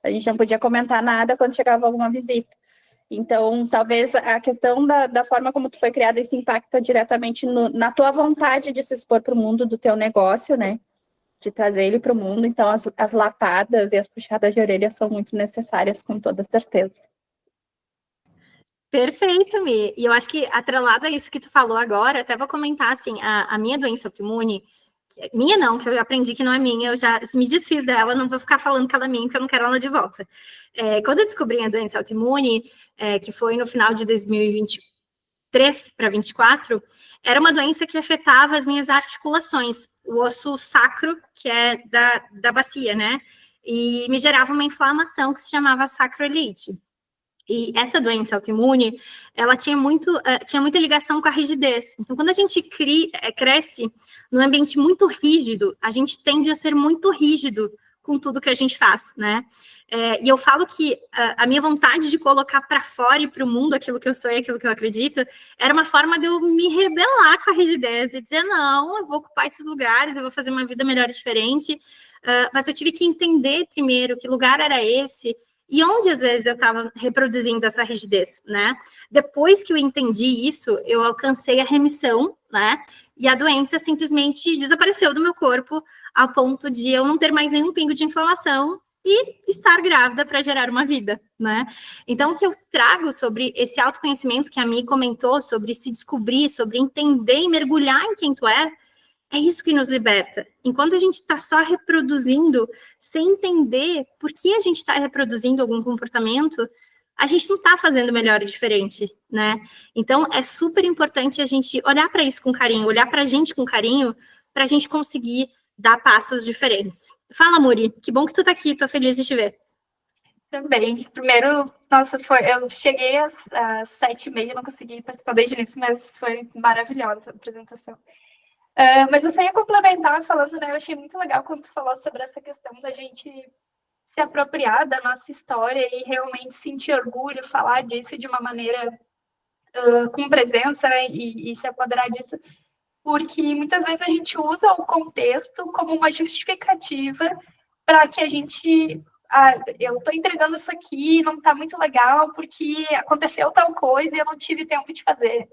a gente não podia comentar nada quando chegava alguma visita. Então, talvez a questão da forma como tu foi criada, isso impacta diretamente na tua vontade de se expor para o mundo do teu negócio, né, de trazer ele para o mundo. Então, as lapadas e as puxadas de orelha são muito necessárias, com toda certeza. Perfeito, Mi. E eu acho que, atrelado a isso que tu falou agora, até vou comentar, assim, a minha doença autoimune, minha não, que eu aprendi que não é minha, eu já me desfiz dela, não vou ficar falando que ela é minha, porque eu não quero ela de volta. Quando eu descobri a doença autoimune, que foi no final de 2023 para 2024, era uma doença que afetava as minhas articulações, o osso sacro, que é da bacia, né? E me gerava uma inflamação que se chamava sacroiliite. E essa doença autoimune, ela tinha muita ligação com a rigidez. Então, quando a gente cresce num ambiente muito rígido, a gente tende a ser muito rígido com tudo que a gente faz, né? E eu falo que a minha vontade de colocar para fora e para o mundo aquilo que eu sou e aquilo que eu acredito, era uma forma de eu me rebelar com a rigidez e dizer, não, eu vou ocupar esses lugares, eu vou fazer uma vida melhor e diferente. Mas eu tive que entender primeiro que lugar era esse, e onde, às vezes, eu estava reproduzindo essa rigidez, né? Depois que eu entendi isso, eu alcancei a remissão, né? E a doença simplesmente desapareceu do meu corpo, ao ponto de eu não ter mais nenhum pingo de inflamação e estar grávida para gerar uma vida, né? Então, o que eu trago sobre esse autoconhecimento que a Mi comentou, sobre se descobrir, sobre entender e mergulhar em quem tu é isso que nos liberta. Enquanto a gente está só reproduzindo, sem entender por que a gente está reproduzindo algum comportamento, a gente não está fazendo melhor e diferente, né? Então, é super importante a gente olhar para isso com carinho, olhar para a gente com carinho, para a gente conseguir dar passos diferentes. Fala, Muri, que bom que tu está aqui, tô feliz de te ver. Também. Primeiro, nossa, eu cheguei às 7h30, não consegui participar desde o início, mas foi maravilhosa a apresentação. Mas eu só ia complementar falando, né? Eu achei muito legal quando tu falou sobre essa questão da gente se apropriar da nossa história e realmente sentir orgulho, falar disso de uma maneira com presença, né, e se apoderar disso, porque muitas vezes a gente usa o contexto como uma justificativa para que a gente... eu estou entregando isso aqui, não está muito legal, porque aconteceu tal coisa e eu não tive tempo de fazer.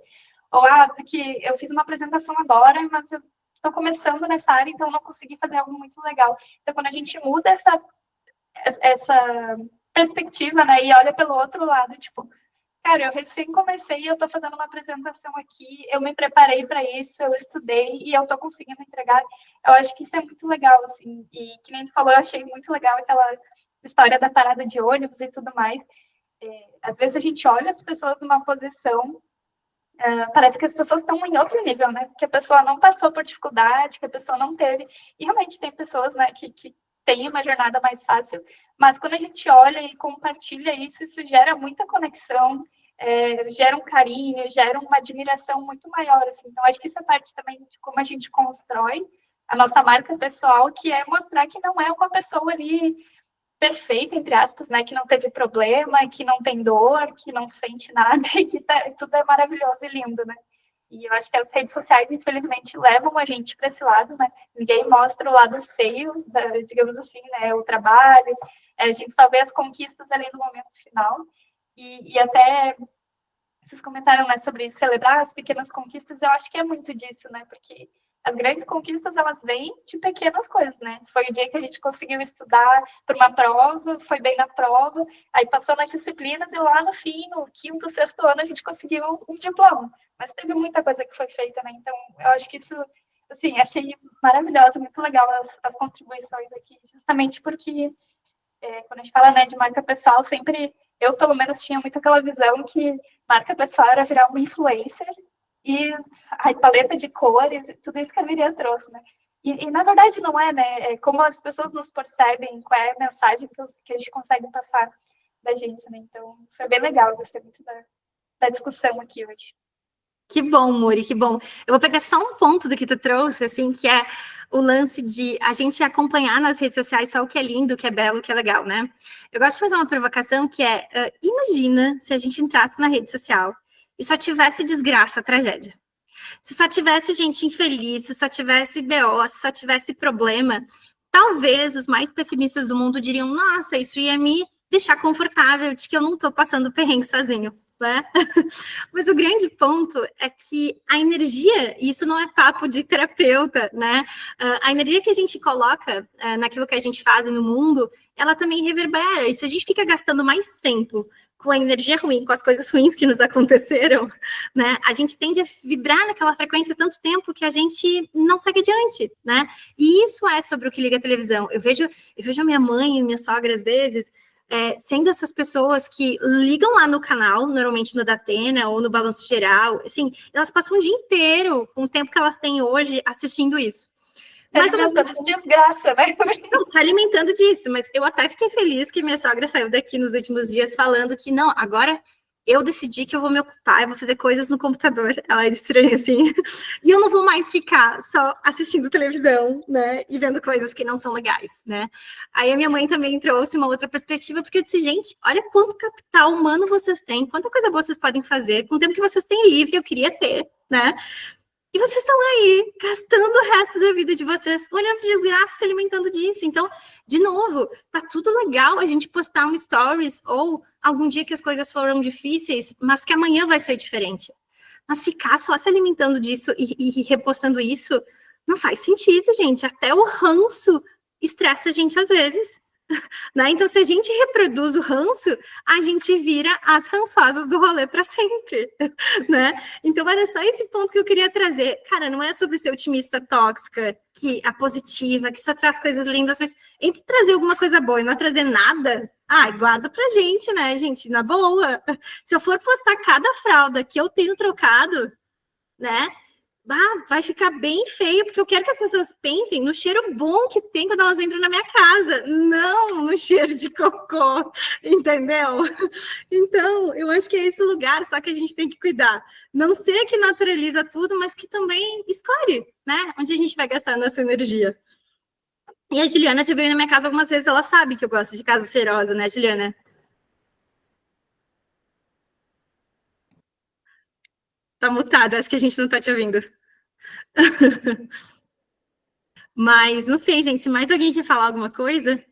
Ou, porque eu fiz uma apresentação agora, mas eu estou começando nessa área, então não consegui fazer algo muito legal. Então, quando a gente muda essa perspectiva, né, e olha pelo outro lado, tipo, cara, eu recém comecei e eu estou fazendo uma apresentação aqui, eu me preparei para isso, eu estudei e eu estou conseguindo entregar. Eu acho que isso é muito legal, assim, e que nem tu falou, eu achei muito legal aquela história da parada de ônibus e tudo mais. Às vezes a gente olha as pessoas numa posição, parece que as pessoas estão em outro nível, né? Que a pessoa não passou por dificuldade, que a pessoa não teve. E realmente tem pessoas, né, que têm uma jornada mais fácil, mas quando a gente olha e compartilha isso, isso gera muita conexão, gera um carinho, gera uma admiração muito maior, assim. Então, acho que isso é parte também de como a gente constrói a nossa marca pessoal, que é mostrar que não é uma pessoa ali perfeita, entre aspas, né, que não teve problema, que não tem dor, que não sente nada e que tudo é maravilhoso e lindo, né? E eu acho que as redes sociais, infelizmente, levam a gente para esse lado, né? Ninguém mostra o lado feio, digamos assim, né? O trabalho, a gente só vê as conquistas ali no momento final. E até vocês comentaram, né, sobre celebrar as pequenas conquistas, eu acho que é muito disso, né? Porque as grandes conquistas, elas vêm de pequenas coisas, né? Foi o dia que a gente conseguiu estudar para uma prova, foi bem na prova, aí passou nas disciplinas e lá no fim, no 5º, 6º ano, a gente conseguiu um diploma. Mas teve muita coisa que foi feita, né? Então, eu acho que isso, assim, achei maravilhoso, muito legal as contribuições aqui, justamente porque quando a gente fala, né, de marca pessoal, sempre, eu pelo menos tinha muito aquela visão que marca pessoal era virar uma influencer, e a paleta de cores, tudo isso que a Miriam trouxe, né? E na verdade não é, né? É como as pessoas nos percebem, qual é a mensagem que a gente consegue passar. da gente, né? Então, foi bem legal, eu gostei muito da discussão aqui hoje. Que bom, Muri, que bom. Eu vou pegar só um ponto do que tu trouxe, assim, que é o lance de a gente acompanhar nas redes sociais só o que é lindo, o que é belo, o que é legal, né? Eu gosto de fazer uma provocação que é, imagina se a gente entrasse na rede social e só tivesse desgraça, tragédia. Se só tivesse gente infeliz, se só tivesse BO, se só tivesse problema, talvez os mais pessimistas do mundo diriam, nossa, isso ia me deixar confortável de que eu não estou passando perrengue sozinho, né? Mas o grande ponto é que a energia, e isso não é papo de terapeuta, né? A energia que a gente coloca naquilo que a gente faz no mundo, ela também reverbera. E se a gente fica gastando mais tempo com a energia ruim, com as coisas ruins que nos aconteceram, né? A gente tende a vibrar naquela frequência tanto tempo que a gente não segue adiante, né? E isso é sobre o que liga a televisão. Eu vejo a minha mãe e minha sogra, às vezes, sendo essas pessoas que ligam lá no canal, normalmente no Datena ou no Balanço Geral, assim, elas passam o dia inteiro, com o tempo que elas têm hoje, assistindo isso. Mas ao mesmo tempo, desgraça, né? não, se alimentando disso, mas eu até fiquei feliz que minha sogra saiu daqui nos últimos dias falando que, não, agora eu decidi que eu vou me ocupar, eu vou fazer coisas no computador. Ela disse pra mim assim, e eu não vou mais ficar só assistindo televisão, né, e vendo coisas que não são legais, né. Aí a minha mãe também trouxe uma outra perspectiva, porque eu disse, gente, olha quanto capital humano vocês têm, quanta coisa boa vocês podem fazer, com o tempo que vocês têm livre, eu queria ter, né. E vocês estão aí, gastando o resto da vida de vocês, olhando desgraça, se alimentando disso. Então, de novo, tá tudo legal a gente postar um stories ou algum dia que as coisas foram difíceis, mas que amanhã vai ser diferente. Mas ficar só se alimentando disso e repostando isso não faz sentido, gente. Até o ranço estressa a gente às vezes. Né? Então, se a gente reproduz o ranço, a gente vira as rançosas do rolê para sempre, né? Então, era só esse ponto que eu queria trazer. Cara, não é sobre ser otimista tóxica, que a positiva, que só traz coisas lindas, mas entre trazer alguma coisa boa e não trazer nada, guarda pra gente, né, gente? Na boa. Se eu for postar cada fralda que eu tenho trocado, né? Vai ficar bem feio, porque eu quero que as pessoas pensem no cheiro bom que tem quando elas entram na minha casa, não no cheiro de cocô, entendeu? Então, eu acho que é esse lugar, só que a gente tem que cuidar. Não ser que naturaliza tudo, mas que também escolhe, né? Onde a gente vai gastar a nossa energia. E a Juliana já veio na minha casa algumas vezes, ela sabe que eu gosto de casa cheirosa, né, Juliana? Tá mutada, acho que a gente não tá te ouvindo. Mas não sei, gente, se mais alguém quer falar alguma coisa.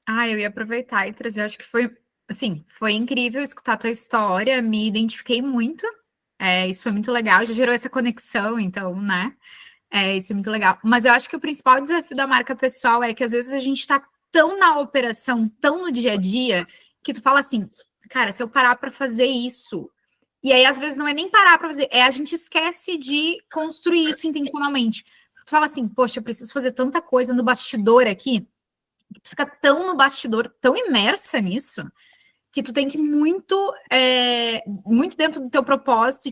Eu ia aproveitar e trazer, acho que foi, assim, foi incrível escutar a tua história, me identifiquei muito, isso foi muito legal, já gerou essa conexão, então, né, isso é muito legal. Mas eu acho que o principal desafio da marca pessoal é que às vezes a gente tá tão na operação, tão no dia a dia, que tu fala assim, cara, se eu parar para fazer isso, e aí às vezes não é nem parar para fazer, a gente esquece de construir isso intencionalmente. Tu fala assim, poxa, eu preciso fazer tanta coisa no bastidor aqui, tu fica tão no bastidor, tão imersa nisso, que tu tem que muito dentro do teu propósito,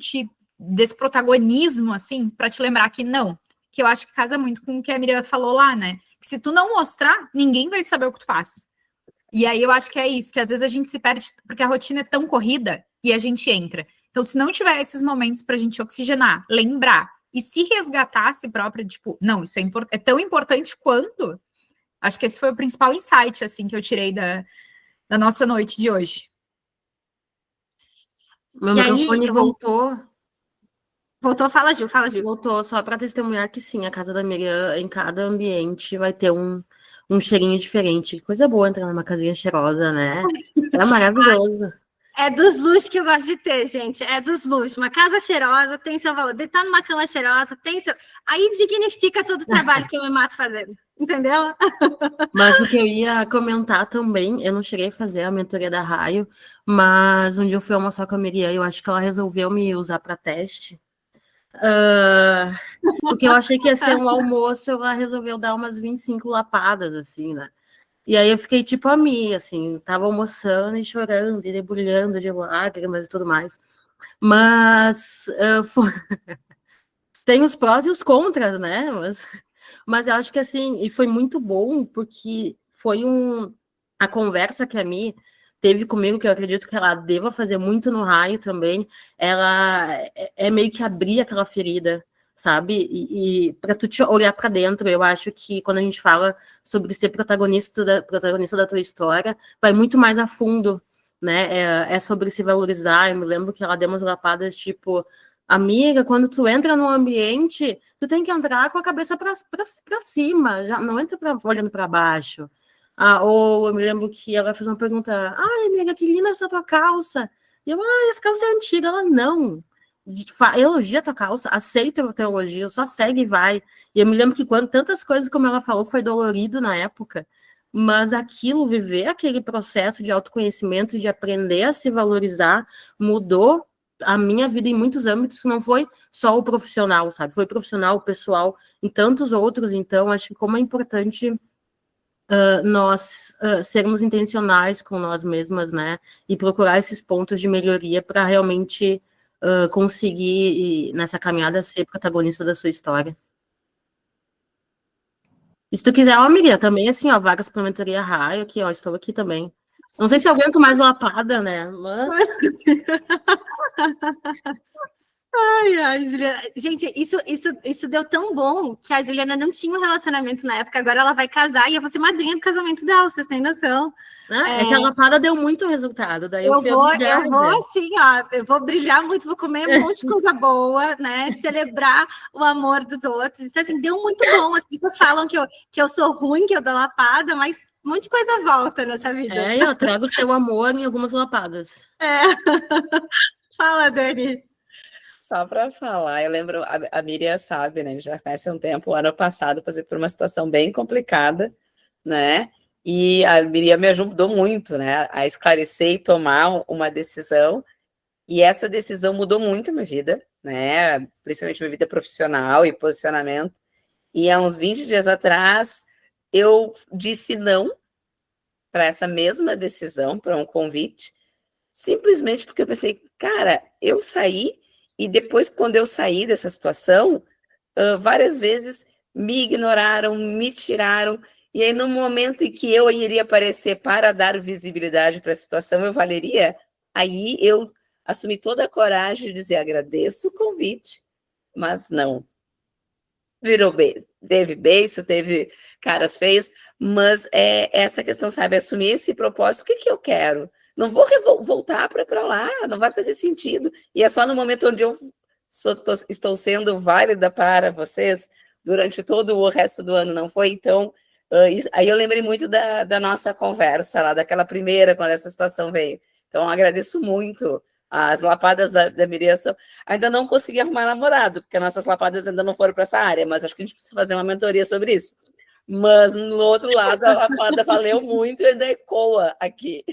desse protagonismo, assim, para te lembrar que não, que eu acho que casa muito com o que a Miriam falou lá, né? Que se tu não mostrar, ninguém vai saber o que tu faz. E aí eu acho que é isso, que às vezes a gente se perde, porque a rotina é tão corrida e a gente entra. Então, se não tiver esses momentos pra gente oxigenar, lembrar, e se resgatar a si própria, tipo, não, isso é tão importante quanto. Acho que esse foi o principal insight, assim, que eu tirei da nossa noite de hoje. Meu E aí, microfone voltou. Voltou, fala, Ju. Voltou só para testemunhar que sim, a casa da Miriam, em cada ambiente, vai ter um cheirinho diferente. Coisa boa entrar numa casinha cheirosa, né? É maravilhoso. É dos luxos que eu gosto de ter, gente. É dos luxos. Uma casa cheirosa tem seu valor. Deitar numa cama cheirosa tem seu... Aí dignifica todo o trabalho que eu me mato fazendo. Entendeu? Mas o que eu ia comentar também, eu não cheguei a fazer a mentoria da Raio, mas um dia eu fui almoçar com a Miriam e eu acho que ela resolveu me usar para teste. Porque eu achei que ia ser um almoço, ela resolveu dar umas 25 lapadas, assim, né? E aí eu fiquei tipo a mim, assim, tava almoçando e chorando, e debulhando de lágrimas e tudo mais. Mas tem os prós e os contras, né? Mas eu acho que assim, e foi muito bom, porque foi A conversa que a Mi teve comigo, que eu acredito que ela deva fazer muito no Raio também, ela é meio que abrir aquela ferida, sabe? E para tu te olhar para dentro, eu acho que quando a gente fala sobre ser protagonista da tua história, vai muito mais a fundo, né? É sobre se valorizar. Eu me lembro que ela deu umas lapadas, tipo, amiga, quando tu entra num ambiente, tu tem que entrar com a cabeça para cima, já não entra olhando para baixo. Ou eu me lembro que ela fez uma pergunta, ai, amiga, que linda essa tua calça. E eu, essa calça é antiga. Ela, não. Elogia a tua calça, aceita o teu elogio, só segue e vai. E eu me lembro que tantas coisas como ela falou foi dolorido na época, mas viver aquele processo de autoconhecimento, de aprender a se valorizar, mudou a minha vida em muitos âmbitos, não foi só o profissional, sabe? Foi profissional, pessoal, em tantos outros. Então, acho que como é importante nós sermos intencionais com nós mesmas, né? E procurar esses pontos de melhoria para realmente conseguir, nessa caminhada, ser protagonista da sua história. E se tu quiser, Miriam, também, assim, vagas para mentoria Raio, aqui, estou aqui também. Não sei se eu aguento mais lapada, né? Mas... Ai, Juliana. Gente, isso deu tão bom que a Juliana não tinha um relacionamento na época, agora ela vai casar e eu vou ser madrinha do casamento dela, vocês têm noção? É que a lapada deu muito resultado, daí eu vou assim, eu vou brilhar muito, vou comer um monte de coisa boa, né? Celebrar o amor dos outros. Então, assim, deu muito bom. As pessoas falam que eu sou ruim, que eu dou lapada, mas um monte de coisa volta nessa vida. Eu trago o seu amor em algumas lapadas. Fala, Dani. Só para falar, eu lembro, a Miriam sabe, né? Já conhece há um tempo, o ano passado, passei por uma situação bem complicada, né? E a Miriam me ajudou muito, né? A esclarecer e tomar uma decisão. E essa decisão mudou muito a minha vida, né? Principalmente minha vida profissional e posicionamento. E há uns 20 dias atrás, eu disse não para essa mesma decisão, para um convite, simplesmente porque eu pensei, cara, eu saí. E depois, quando eu saí dessa situação, várias vezes me ignoraram, me tiraram. E aí, no momento em que eu iria aparecer para dar visibilidade para a situação, eu valeria. Aí eu assumi toda a coragem de dizer, agradeço o convite, mas não. Virou beijo. Teve beijo, teve caras feios, mas essa questão, sabe, assumir esse propósito, o que eu quero? Não vou voltar para lá, não vai fazer sentido. E é só no momento onde eu estou sendo válida para vocês, durante todo o resto do ano, não foi? Então, aí eu lembrei muito da nossa conversa lá, daquela primeira, quando essa situação veio. Então, agradeço muito. As lapadas da Miriam, ainda não consegui arrumar namorado, porque nossas lapadas ainda não foram para essa área, mas acho que a gente precisa fazer uma mentoria sobre isso. Mas, no outro lado, a lapada valeu muito e ainda ecoa aqui.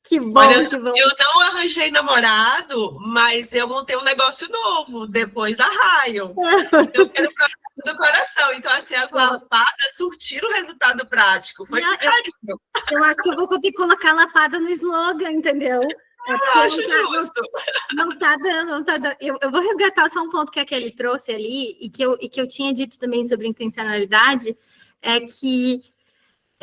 Que bom, Olha, que bom. Eu não arranjei namorado, mas eu montei um negócio novo depois da Raio. Eu quero do coração. Então, assim, as lapadas surtiram o resultado prático. Foi com carinho. Eu acho que eu vou ter que colocar lapada no slogan, entendeu? Acho justo. Não tá dando. Eu vou resgatar só um ponto que ele trouxe ali e que eu tinha dito também sobre intencionalidade, é que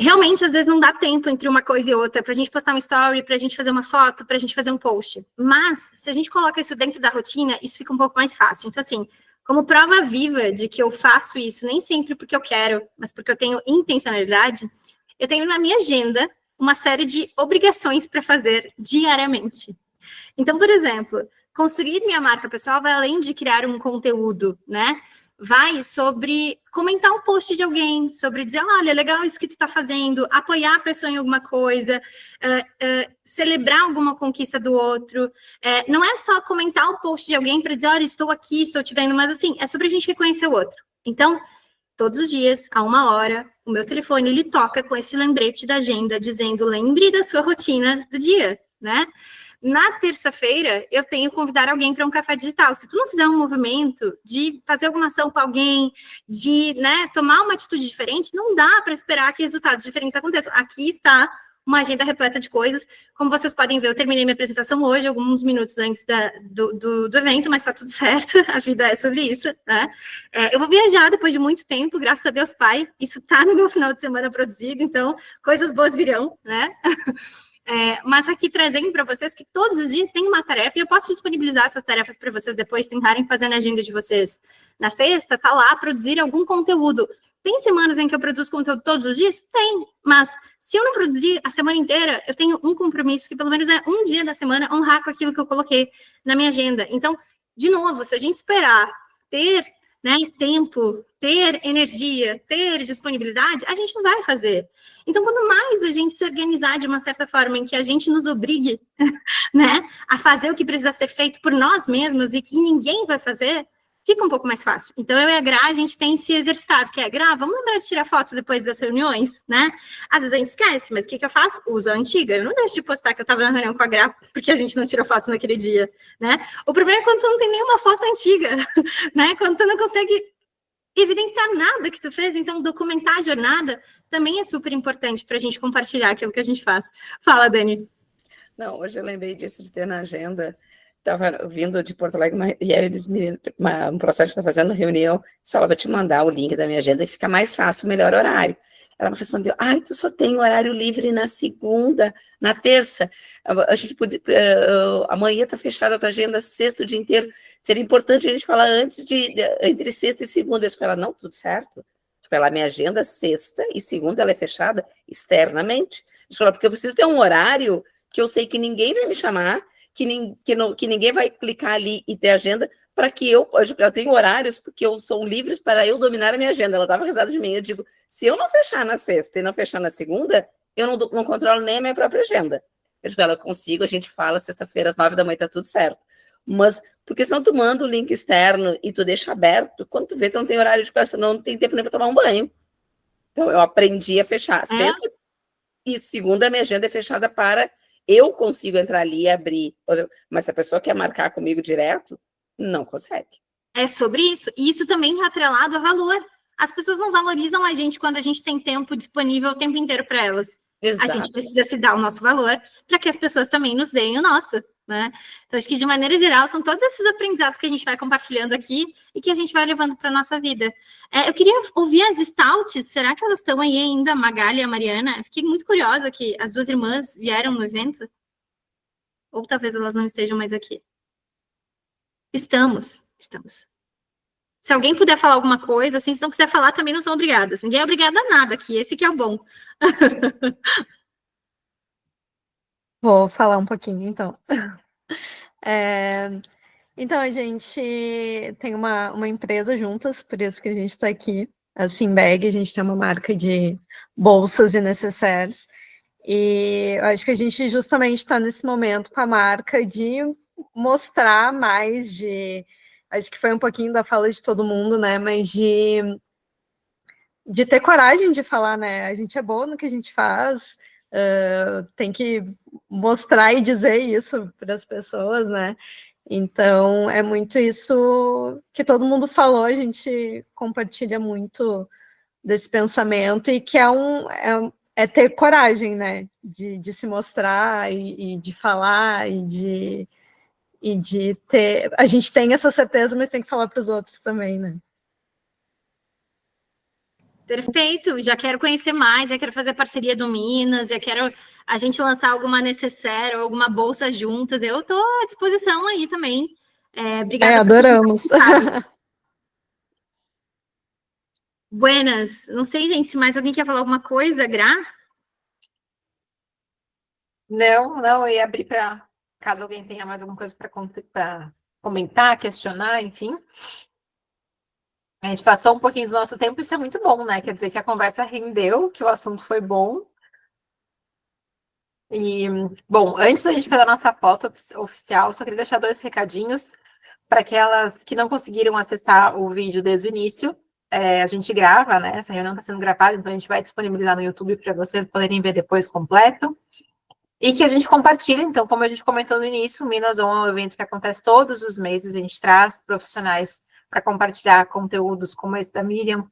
realmente, às vezes, não dá tempo entre uma coisa e outra para a gente postar um story, para a gente fazer uma foto, para a gente fazer um post. Mas, se a gente coloca isso dentro da rotina, isso fica um pouco mais fácil. Então, assim, como prova viva de que eu faço isso, nem sempre porque eu quero, mas porque eu tenho intencionalidade, eu tenho na minha agenda uma série de obrigações para fazer diariamente. Então, por exemplo, construir minha marca pessoal vai além de criar um conteúdo, né? Vai sobre comentar um post de alguém, sobre dizer, olha, legal isso que tu está fazendo, apoiar a pessoa em alguma coisa, celebrar alguma conquista do outro. Não é só comentar o post de alguém para dizer, olha, estou aqui, estou te vendo, mas assim, é sobre a gente reconhecer o outro. Então, todos os dias, a 1h, o meu telefone, ele toca com esse lembrete da agenda, dizendo, lembre da sua rotina do dia, né? Na terça-feira, eu tenho que convidar alguém para um café digital. Se tu não fizer um movimento de fazer alguma ação com alguém, de tomar uma atitude diferente, não dá para esperar que resultados diferentes aconteçam. Aqui está uma agenda repleta de coisas. Como vocês podem ver, eu terminei minha apresentação hoje, alguns minutos antes do evento, mas está tudo certo, a vida é sobre isso, né? Eu vou viajar depois de muito tempo, graças a Deus Pai, isso está no meu final de semana produzido, então coisas boas virão, né? Mas aqui trazendo para vocês que todos os dias tem uma tarefa, e eu posso disponibilizar essas tarefas para vocês depois tentarem fazer na agenda de vocês. Na sexta, tá lá, produzir algum conteúdo. Tem semanas em que eu produzo conteúdo todos os dias? Tem, mas se eu não produzir a semana inteira, eu tenho um compromisso que pelo menos é um dia da semana honrar com aquilo que eu coloquei na minha agenda. Então, de novo, se a gente esperar ter, né, tempo, ter energia, ter disponibilidade, a gente não vai fazer. Então, quanto mais a gente se organizar de uma certa forma em que a gente nos obrigue, né, a fazer o que precisa ser feito por nós mesmos e que ninguém vai fazer, fica um pouco mais fácil. Então, eu e a Gra, a gente tem se exercitado, que é, Gra, vamos lembrar de tirar foto depois das reuniões, né? Às vezes a gente esquece, mas o que eu faço? Uso a antiga. Eu não deixo de postar que eu estava na reunião com a Gra, porque a gente não tirou fotos naquele dia, né? O problema é quando tu não tem nenhuma foto antiga, né? Quando tu não consegue evidenciar nada que tu fez, então documentar a jornada também é super importante para a gente compartilhar aquilo que a gente faz. Fala, Dani. Não, hoje eu lembrei disso de ter na agenda. Estava vindo de Porto Alegre e eles um processo que está fazendo reunião, só ela vai te mandar o link da minha agenda que fica mais fácil, o melhor horário. Ela me respondeu, tu só tem horário livre na segunda, na terça, a gente amanhã está fechada a tua agenda, sexta o dia inteiro, seria importante a gente falar antes entre sexta e segunda. Eu falei, não, tudo certo. Pela minha agenda, sexta e segunda ela é fechada externamente. Eu falei, porque eu preciso ter um horário que eu sei que ninguém vai me chamar, que ninguém vai clicar ali e ter agenda, para que eu tenho horários, porque são livres para eu dominar a minha agenda. Ela estava risada de mim, eu digo, se eu não fechar na sexta e não fechar na segunda, eu não controlo nem a minha própria agenda. Eu digo, ela consigo, a gente fala, sexta-feira às 9 da manhã, tá tudo certo. Mas, porque senão tu manda o link externo e tu deixa aberto, quando tu vê, tu não tem horário de classe, não tem tempo nem para tomar um banho. Então, eu aprendi a fechar. Sexta e segunda, a minha agenda é fechada para eu consigo entrar ali e abrir. Mas se a pessoa quer marcar comigo direto, não consegue. É sobre isso. E isso também é atrelado a valor. As pessoas não valorizam a gente quando a gente tem tempo disponível o tempo inteiro para elas. Exato. A gente precisa se dar o nosso valor para que as pessoas também nos deem o nosso, né? Então, acho que, de maneira geral, são todos esses aprendizados que a gente vai compartilhando aqui e que a gente vai levando para a nossa vida. Eu queria ouvir as Stouts. Será que elas estão aí ainda, a Magali e a Mariana? Fiquei muito curiosa que as duas irmãs vieram no evento. Ou talvez elas não estejam mais aqui. Estamos. Se alguém puder falar alguma coisa, assim, se não quiser falar, também não são obrigadas. Ninguém é obrigada a nada aqui, esse que é o bom. Vou falar um pouquinho, então. Então, a gente tem uma empresa juntas, por isso que a gente está aqui, a Simbag, a gente tem uma marca de bolsas e necessaires, e eu acho que a gente justamente está nesse momento com a marca de mostrar mais acho que foi um pouquinho da fala de todo mundo, né, mas de ter coragem de falar, né, a gente é boa no que a gente faz, tem que mostrar e dizer isso para as pessoas, né, então é muito isso que todo mundo falou, a gente compartilha muito desse pensamento e que é ter coragem, né, de se mostrar e de falar e de ter... A gente tem essa certeza, mas tem que falar para os outros também, né? Perfeito, já quero conhecer mais, já quero fazer parceria do Minas, já quero a gente lançar alguma necessaire ou alguma bolsa juntas, eu estou à disposição aí também. Obrigada. Adoramos. Buenas, não sei, gente, se mais alguém quer falar alguma coisa, Gra? Não, eu ia abrir para caso alguém tenha mais alguma coisa para comentar, questionar, enfim. A gente passou um pouquinho do nosso tempo, isso é muito bom, né? Quer dizer que a conversa rendeu, que o assunto foi bom. E, bom, antes da gente fazer a nossa foto oficial, só queria deixar 2 recadinhos para aquelas que não conseguiram acessar o vídeo desde o início. A gente grava, né? Essa reunião está sendo gravada, então a gente vai disponibilizar no YouTube para vocês poderem ver depois completo. E que a gente compartilha, então, como a gente comentou no início, o Minas On é um evento que acontece todos os meses, a gente traz profissionais para compartilhar conteúdos como esse da Miriam.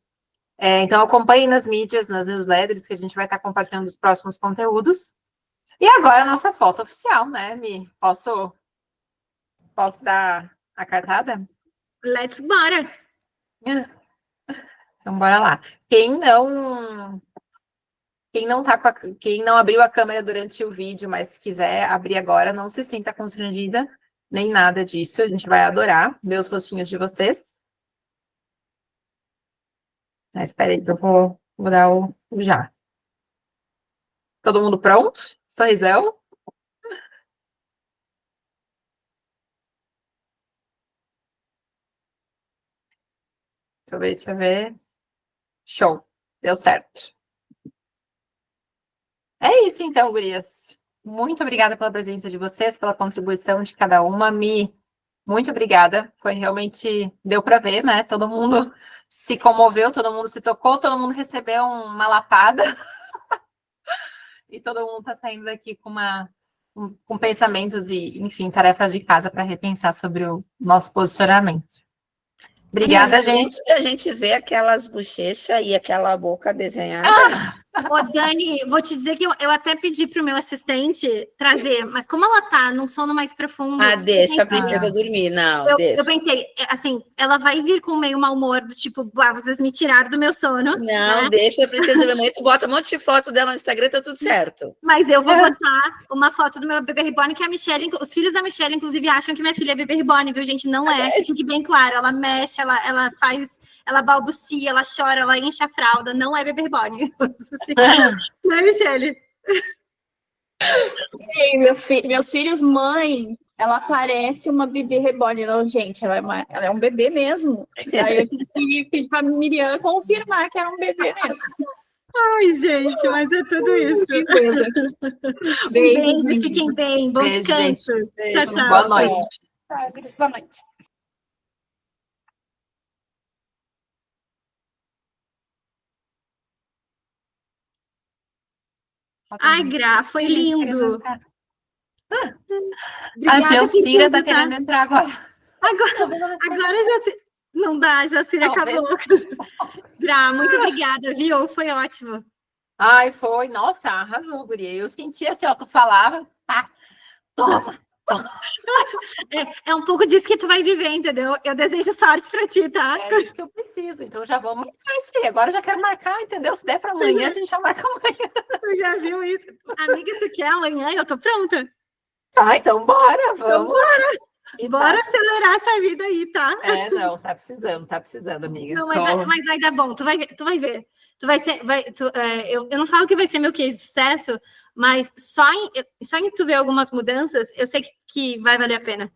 Então, acompanhem nas mídias, nas newsletters, que a gente vai estar compartilhando os próximos conteúdos. E agora a nossa foto oficial, né, Mi? Posso dar a cartada? Let's bora! Então, bora lá. Quem não abriu a câmera durante o vídeo, mas quiser abrir agora, não se sinta constrangida, nem nada disso. A gente vai adorar ver os rostinhos de vocês. Espera aí que eu vou dar o já. Todo mundo pronto? Sorrisão? Deixa eu ver. Show. Deu certo. É isso então, gurias. Muito obrigada pela presença de vocês, pela contribuição de cada uma. Mi, muito obrigada. Foi realmente, deu para ver, né? Todo mundo se comoveu, todo mundo se tocou, todo mundo recebeu uma lapada. E todo mundo está saindo daqui com pensamentos e, enfim, tarefas de casa para repensar sobre o nosso posicionamento. Obrigada, gente. A gente vê aquelas bochechas e aquela boca desenhada. Ô, Dani, vou te dizer que eu até pedi para o meu assistente trazer, mas como ela tá num sono mais profundo... Deixa a princesa dormir, não, deixa. Eu pensei, assim, ela vai vir com meio mau humor, do tipo, vocês me tiraram do meu sono. Não, né? deixa a princesa dormir. Tu bota um monte de foto dela no Instagram, tá tudo certo. Mas eu vou botar uma foto do meu bebê reborn, que a Michelle, os filhos da Michelle, inclusive, acham que minha filha é bebê reborn, viu, gente? Não é, que fique bem claro. Ela mexe, ela faz, ela balbucia, ela chora, ela enche a fralda, não é bebê reborn. Né, Michelle? Ei, meus filhos, mãe, ela parece uma bebê reborn. Não, gente, ela é um bebê mesmo. Aí eu tive que pedir pra Miriam confirmar que era um bebê mesmo. Ai, gente, mas é tudo isso. Beijo, fiquem bem, bom Beijo, descanso. Beijo, Tchau, tchau. boa noite. Tá, boa noite. Ai, Gra, foi lindo. A Gelsira tá querendo entrar agora. Agora já não dá, Jacira acabou. Gra, muito obrigada, viu? Foi ótimo. Ai, foi. Nossa, arrasou, guria. Eu senti assim, ó, tu falava, toma. É um pouco disso que tu vai viver, entendeu? Eu desejo sorte pra ti, tá? É isso que eu preciso. Então já vamos marcar isso aí. Agora eu já quero marcar, entendeu? Se der para amanhã, a gente já marca amanhã. Tu já viu isso? Amiga, tu quer amanhã? Eu tô pronta. Então bora, vamos. Bora acelerar essa vida aí, tá? Não, tá precisando, amiga. Não, mas vai dar bom, tu vai ver. Tu vai ser, eu não falo que vai ser meu case de sucesso, mas só em tu ver algumas mudanças, eu sei que vai valer a pena,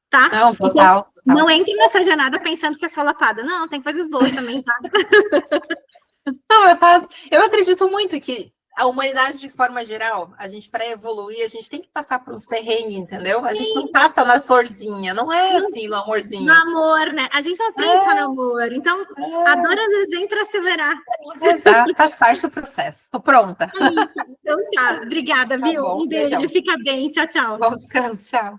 tá? Não, total. Então, não entre nessa jornada pensando que é só lapada. Não, tem coisas boas também, tá? Não, eu acredito muito que a humanidade, de forma geral, a gente, para evoluir, a gente tem que passar por uns perrengues, entendeu? A gente não passa na florzinha, não é assim no amorzinho. No amor, né? A gente não aprende só no amor. Então, a dor às vezes vem para acelerar. Exato, faz parte do processo. Tô pronta. É isso. Então tá, obrigada, viu? Bom, Um beijo, beijão. fica bem. Tchau, tchau. Bom descanso, tchau.